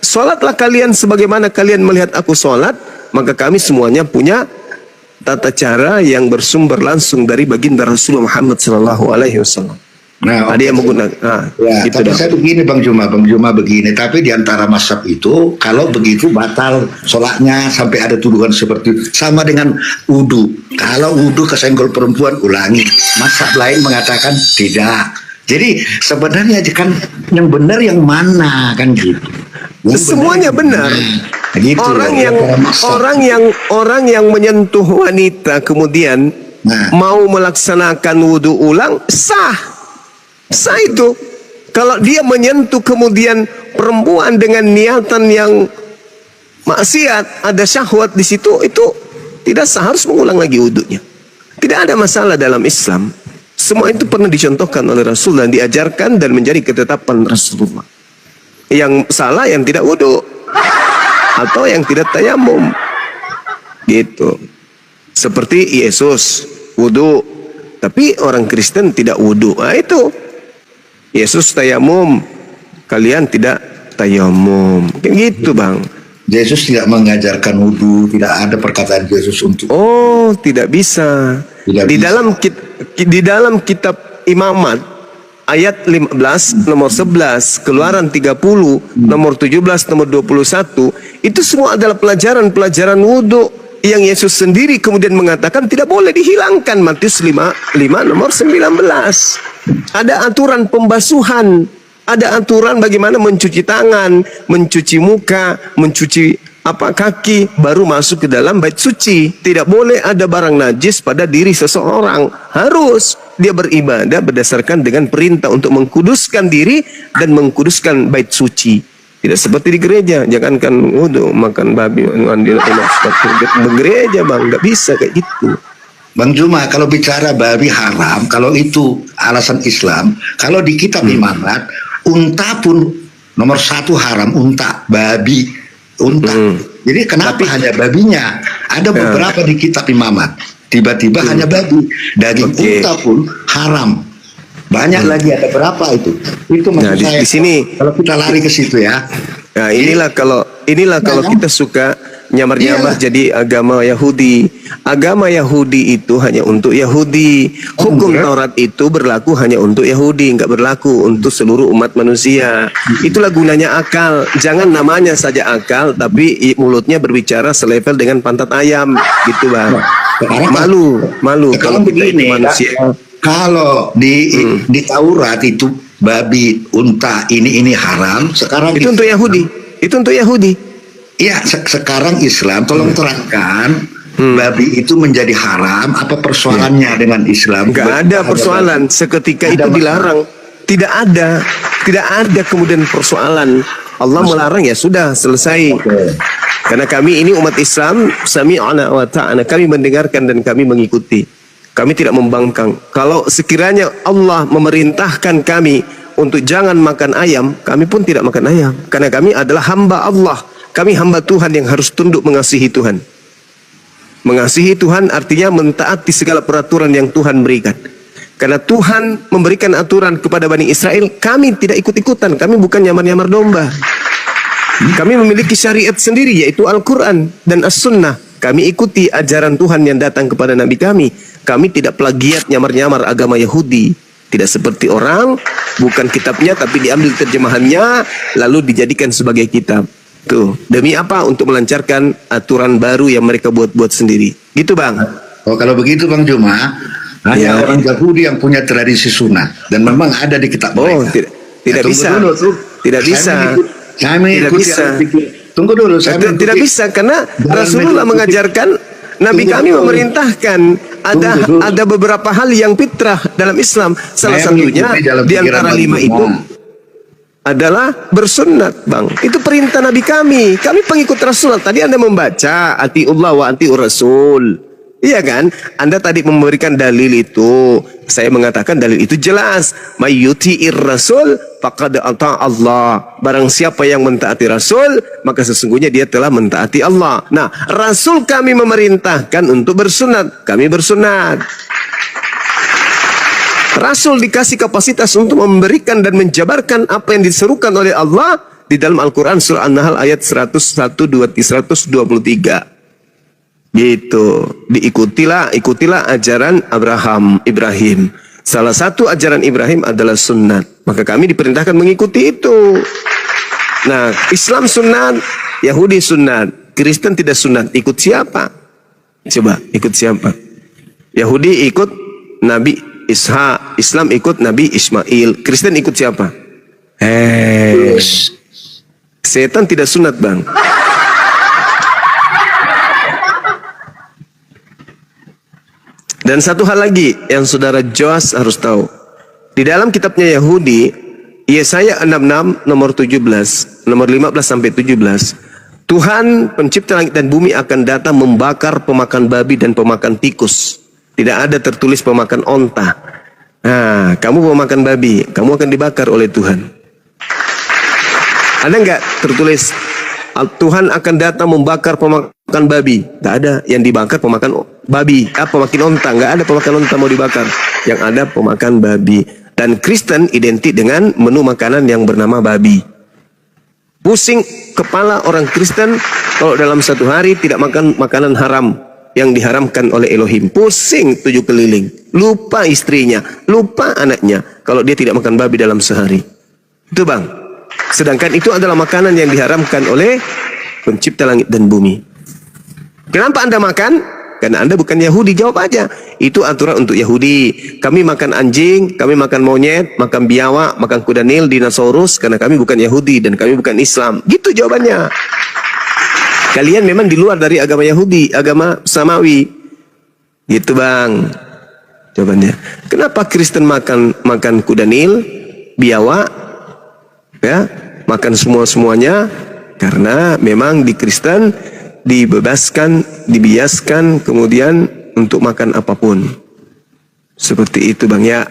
Sholatlah kalian sebagaimana kalian melihat aku sholat. Maka kami semuanya punya tata cara yang bersumber langsung dari baginda Rasulullah Muhammad SAW. Nah, ada yang menggunakan ya, gitu tapi dong. saya begini Bang Juma begini, tapi diantara mazhab itu kalau begitu batal sholatnya sampai ada tuduhan seperti itu. Sama dengan wudu, kalau wudu kesenggol perempuan ulangi, mazhab lain mengatakan tidak. Jadi sebenarnya kan yang benar yang mana kan gitu. Semuanya benar. Gitu, orang yang menyentuh wanita kemudian mau melaksanakan wudu ulang sah itu. Kalau dia menyentuh kemudian perempuan dengan niatan yang maksiat, ada syahwat di situ, itu tidak sah, harus mengulang lagi wudunya. Tidak ada masalah dalam Islam. Semua itu pernah dicontohkan oleh Rasul dan diajarkan dan menjadi ketetapan Rasulullah. Yang salah yang tidak wudu atau yang tidak tayamum, gitu. Seperti Yesus wudu, tapi orang Kristen tidak wudu. Nah itu Yesus tayamum, kalian tidak tayamum, kan gitu Bang. Yesus tidak mengajarkan wudu, tidak ada perkataan Yesus untuk. Oh, tidak bisa. Di dalam kitab Imamat ayat 15 nomor 11, Keluaran 30 nomor 17 nomor 21, itu semua adalah pelajaran wudu yang Yesus sendiri kemudian mengatakan tidak boleh dihilangkan. Matius 5 nomor 19. Ada aturan pembasuhan, ada aturan bagaimana mencuci tangan, mencuci muka, mencuci kaki, baru masuk ke dalam bait suci. Tidak boleh ada barang najis pada diri seseorang. Harus dia beribadah berdasarkan dengan perintah untuk mengkuduskan diri dan mengkuduskan bait suci. Tidak seperti di gereja, jangankan wudu makan babi, gereja Bang, nggak bisa kayak gitu. Bang Juma, kalau bicara babi haram, kalau itu alasan Islam, kalau di kitab Imamat, unta pun nomor 1 haram, unta, babi, unta. Jadi kenapa hanya babinya? Ada beberapa di kitab Imamat, tiba-tiba hanya babi, daging unta pun haram. Banyak lagi, ada berapa itu? Itu maksud saya. Di sini kalau kita lari ke situ ya. Nah, inilah kalau kita suka nyamar-nyamar jadi agama Yahudi. Agama Yahudi itu hanya untuk Yahudi. Hukum Taurat itu berlaku hanya untuk Yahudi, enggak berlaku untuk seluruh umat manusia. Itulah gunanya akal. Jangan namanya saja akal, tapi mulutnya berbicara selevel dengan pantat ayam, gitu Bang. Malu kalau kita itu manusia. Kalau di Taurat itu babi, unta, ini haram. Sekarang itu untuk Yahudi. Itu untuk Yahudi. Iya, sekarang Islam tolong terangkan babi itu menjadi haram. Apa persoalannya dengan Islam? Enggak ada persoalan. Seketika itu dilarang. Tidak ada kemudian persoalan. Allah melarang, ya sudah, selesai. Karena kami ini umat Islam, sami'ana wa ta'ana, kami mendengarkan dan kami mengikuti. Kami tidak membangkang. Kalau sekiranya Allah memerintahkan kami untuk jangan makan ayam, kami pun tidak makan ayam. Karena kami adalah hamba Allah. Kami hamba Tuhan yang harus tunduk mengasihi Tuhan. Mengasihi Tuhan artinya mentaati segala peraturan yang Tuhan berikan. Karena Tuhan memberikan aturan kepada Bani Israel, kami tidak ikut-ikutan. Kami bukan nyamar-nyamar domba. Kami memiliki syariat sendiri, yaitu Al-Quran dan As-Sunnah. Kami ikuti ajaran Tuhan yang datang kepada Nabi kami. Kami tidak plagiat nyamar-nyamar agama Yahudi. Tidak seperti orang, bukan kitabnya tapi diambil terjemahannya, lalu dijadikan sebagai kitab. Tuh, demi apa? Untuk melancarkan aturan baru yang mereka buat-buat sendiri. Gitu Bang. Oh, kalau begitu Bang Juma, hanya orang Yahudi yang punya tradisi sunnah. Dan memang ada di kitab mereka. Tidak bisa. Tidak bisa. Tidak bisa. Tunggu dulu. Tidak bisa karena Rasulullah mengajarkan, Nabi kami memerintahkan ada beberapa hal yang fitrah dalam Islam. Salah satunya di antara 5 itu adalah bersunat, Bang. Itu perintah Nabi kami. Kami pengikut Rasul. Tadi Anda membaca atiullah wa atiur Rasul. Iya kan? Anda tadi memberikan dalil itu. Saya mengatakan dalil itu jelas. Mayyuti'ir Rasul faqad ata Allah. Barang siapa yang mentaati Rasul, maka sesungguhnya dia telah mentaati Allah. Nah, Rasul kami memerintahkan untuk bersunat. Kami bersunat. Rasul dikasih kapasitas untuk memberikan dan menjabarkan apa yang diserukan oleh Allah. di dalam Al-Quran surah An-Nahl ayat 123. Gitu. Ikutilah ajaran Ibrahim. Salah satu ajaran Ibrahim adalah sunnat. Maka kami diperintahkan mengikuti itu. Nah, Islam sunnat, Yahudi sunnat, Kristen tidak sunnat. Ikut siapa? Coba, ikut siapa? Yahudi ikut Nabi Ishak, Islam ikut Nabi Ismail, Kristen ikut siapa? Setan tidak sunat, Bang. Dan satu hal lagi yang saudara Joas harus tahu. Di dalam kitabnya Yahudi, Yesaya 66 nomor 17, nomor 15 sampai 17, Tuhan pencipta langit dan bumi akan datang membakar pemakan babi dan pemakan tikus. Tidak ada tertulis pemakan onta. Nah, kamu pemakan babi, kamu akan dibakar oleh Tuhan. Ada nggak tertulis Tuhan akan datang membakar pemakan babi? Tidak ada. Yang dibakar pemakan babi. Pemakan onta. Nggak ada pemakan onta mau dibakar. Yang ada pemakan babi. Dan Kristen identik dengan menu makanan yang bernama babi. Pusing kepala orang Kristen kalau dalam satu hari tidak makan makanan haram yang diharamkan oleh Elohim. Pusing 7 keliling. Lupa istrinya, lupa anaknya kalau dia tidak makan babi dalam sehari. Itu, Bang. Sedangkan itu adalah makanan yang diharamkan oleh pencipta langit dan bumi. Kenapa Anda makan? Karena Anda bukan Yahudi. Jawab aja. Itu aturan untuk Yahudi. Kami makan anjing, kami makan monyet, makan biawak, makan kuda nil, dinosaurus, karena kami bukan Yahudi dan kami bukan Islam. Gitu jawabannya. Kalian memang di luar dari agama Yahudi, agama Samawi. Gitu, Bang. Jawabannya. Kenapa Kristen makan kuda nil, biawak, ya, makan semuanya? Karena memang di Kristen dibebaskan, dibiaskan kemudian untuk makan apapun. Seperti itu, Bang, ya.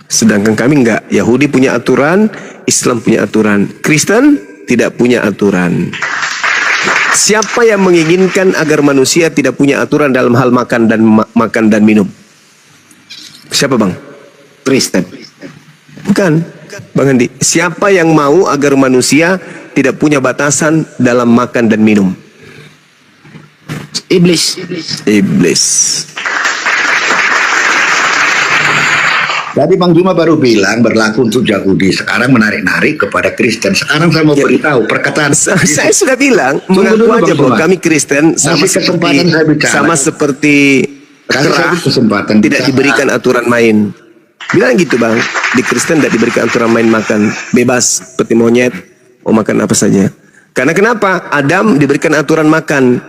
Sedangkan kami enggak. Yahudi punya aturan, Islam punya aturan, Kristen tidak punya aturan. Siapa yang menginginkan agar manusia tidak punya aturan dalam hal makan dan minum? Siapa, Bang? Kristen. Bukan, Bang Andi. Siapa yang mau agar manusia tidak punya batasan dalam makan dan minum? Iblis. Iblis. Tadi Bang Juma baru bilang berlaku untuk Yahudi, sekarang menarik-narik kepada Kristen. Sekarang saya mau beritahu perkataan saya sudah bilang, mengaku aja bahwa kami Kristen sama seperti kera, tidak diberikan aturan main. Bilang gitu, Bang. Di Kristen tidak diberikan aturan main makan, bebas seperti monyet, mau makan apa saja. Karena kenapa? Adam diberikan aturan makan,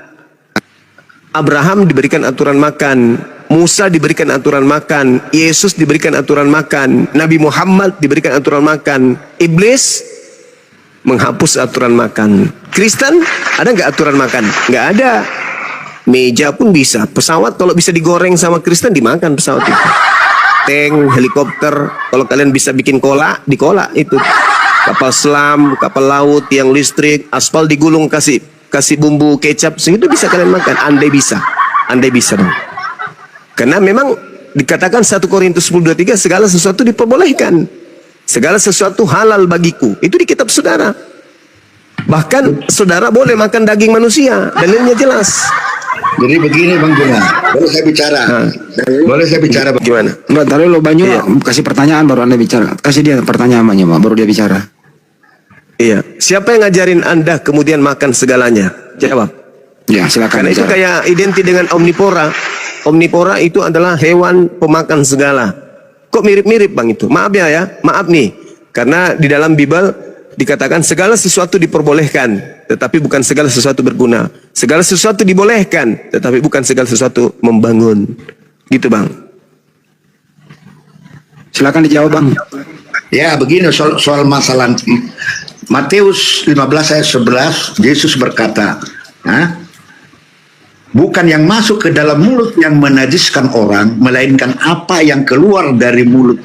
Abraham diberikan aturan makan, Musa diberikan aturan makan, Yesus diberikan aturan makan, Nabi Muhammad diberikan aturan makan, Iblis menghapus aturan makan. Kristen ada nggak aturan makan? Nggak ada. Meja pun bisa, pesawat kalau bisa digoreng sama Kristen dimakan pesawat itu. Tank, helikopter, kalau kalian bisa bikin kolak, dikolak itu. Kapal selam, kapal laut yang listrik, aspal digulung kasih bumbu kecap, segitu bisa kalian makan. Andai bisa, Bang. Karena memang dikatakan 1 Korintus 10:23 segala sesuatu diperbolehkan. Segala sesuatu halal bagiku. Itu di kitab saudara. Bahkan saudara boleh makan daging manusia. Dalilnya jelas. Jadi begini, Bang Juma, boleh saya bicara? Boleh saya bicara, Bang? Gimana? Mbak, taruh lo Banyu, kasih pertanyaan baru Anda bicara. Kasih dia pertanyaan, Mbak, baru dia bicara. Iya. Siapa yang ngajarin Anda kemudian makan segalanya? Jawab. Ya, silakan. Karena itu kayak identik dengan omnivora. Omnivora itu adalah hewan pemakan segala. Kok mirip-mirip, Bang, itu? Maaf ya. Maaf nih. Karena di dalam Bible dikatakan segala sesuatu diperbolehkan, tetapi bukan segala sesuatu berguna. Segala sesuatu dibolehkan, tetapi bukan segala sesuatu membangun. Gitu, Bang. Silakan dijawab, Bang. Ya, begini soal masalah Matius 15 ayat 11, Yesus berkata, bukan yang masuk ke dalam mulut yang menajiskan orang, melainkan apa yang keluar dari mulut.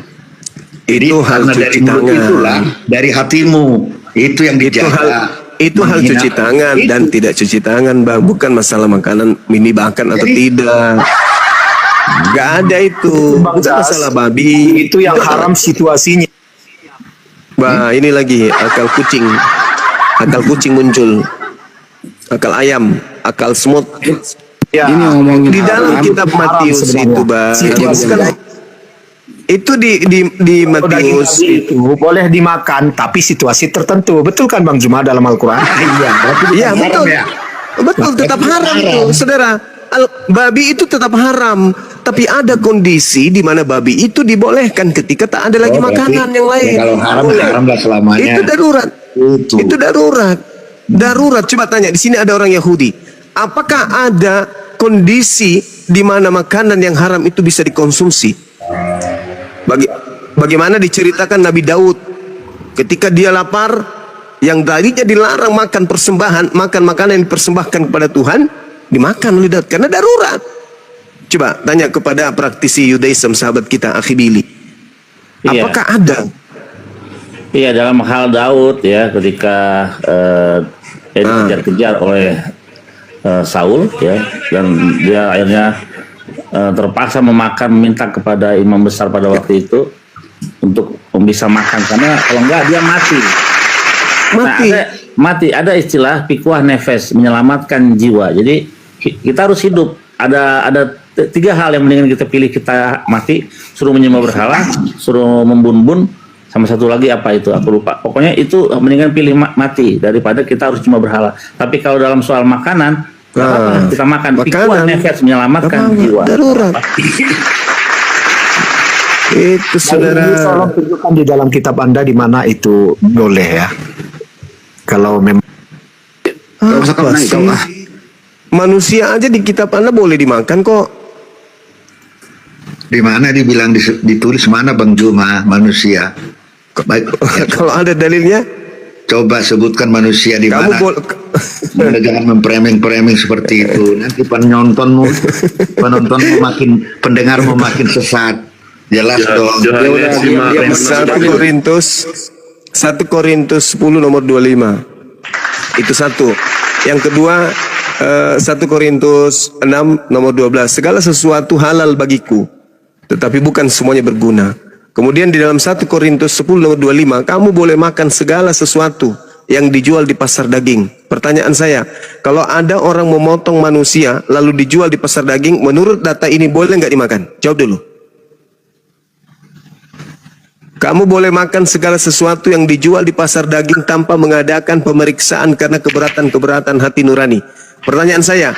Itu hal cuci tangan. Itulah dari hatimu, itu yang dijaga. Itu hal cuci tangan dan tidak cuci tangan, Bang. Bukan masalah makanan mini bahkan atau tidak. Gak ada itu. Bukan masalah babi. Itu yang haram situasinya. Bah, ini lagi akal kucing muncul, akal ayam, akal semut. Ya, ini ngomongin Di dalam haram, kitab Matius itu, Bah, itu di Matius itu boleh dimakan tapi situasi tertentu, betul kan Bang Zuma dalam Al-Quran? Iya betul, betul tetap haram tuh, saudara. Babi itu tetap haram, tapi ada kondisi di mana babi itu dibolehkan ketika tak ada lagi makanan yang lain. Kalau haram, haramlah selamanya. Itu darurat. Itu darurat. Coba tanya, di sini ada orang Yahudi. Apakah ada kondisi di mana makanan yang haram itu bisa dikonsumsi? Bagaimana diceritakan Nabi Daud ketika dia lapar, yang tadinya dilarang makan persembahan, makan makanan yang dipersembahkan kepada Tuhan, dimakan oleh Daud karena darurat. Coba tanya kepada praktisi Yudaism sahabat kita Akhi Billy. Apakah ada? Iya, dalam hal Daud ya, ketika dikejar-kejar oleh Saul ya, dan dia akhirnya terpaksa meminta kepada imam besar pada waktu itu untuk bisa makan, karena kalau enggak dia mati. Ada istilah pikuah nefes, menyelamatkan jiwa. Jadi kita harus hidup. Ada 3 hal yang mendingan kita pilih, kita mati, suruh menyembah berhala, suruh membun-bun, sama satu lagi apa itu aku lupa. Pokoknya itu mendingan pilih mati daripada kita harus cuma berhala. Tapi kalau dalam soal makanan, kita makan. Pikuah nefes, menyelamatkan jiwa. Darurat. Itu saudara. Tolong tunjukkan di dalam kitab Anda di mana itu boleh ya. Kalau memang manusia aja di kitab Anda boleh dimakan kok. Di mana dibilang ditulis mana Bang Juma manusia? Baik, kalau ada dalilnya, coba sebutkan manusia di mana. Anda jangan mempreming seperti itu. Nanti penontonmu pendengarmu makin sesat. Jelas dong. 1 Korintus 10 nomor 25. Itu satu. Yang kedua 1 Korintus 6 nomor 12. Segala sesuatu halal bagiku, tetapi bukan semuanya berguna. Kemudian di dalam 1 Korintus 10 nomor 25, kamu boleh makan segala sesuatu yang dijual di pasar daging. Pertanyaan saya, kalau ada orang memotong manusia lalu dijual di pasar daging, menurut data ini boleh nggak dimakan? Jawab dulu. Kamu boleh makan segala sesuatu yang dijual di pasar daging tanpa mengadakan pemeriksaan karena keberatan hati nurani. Pertanyaan saya,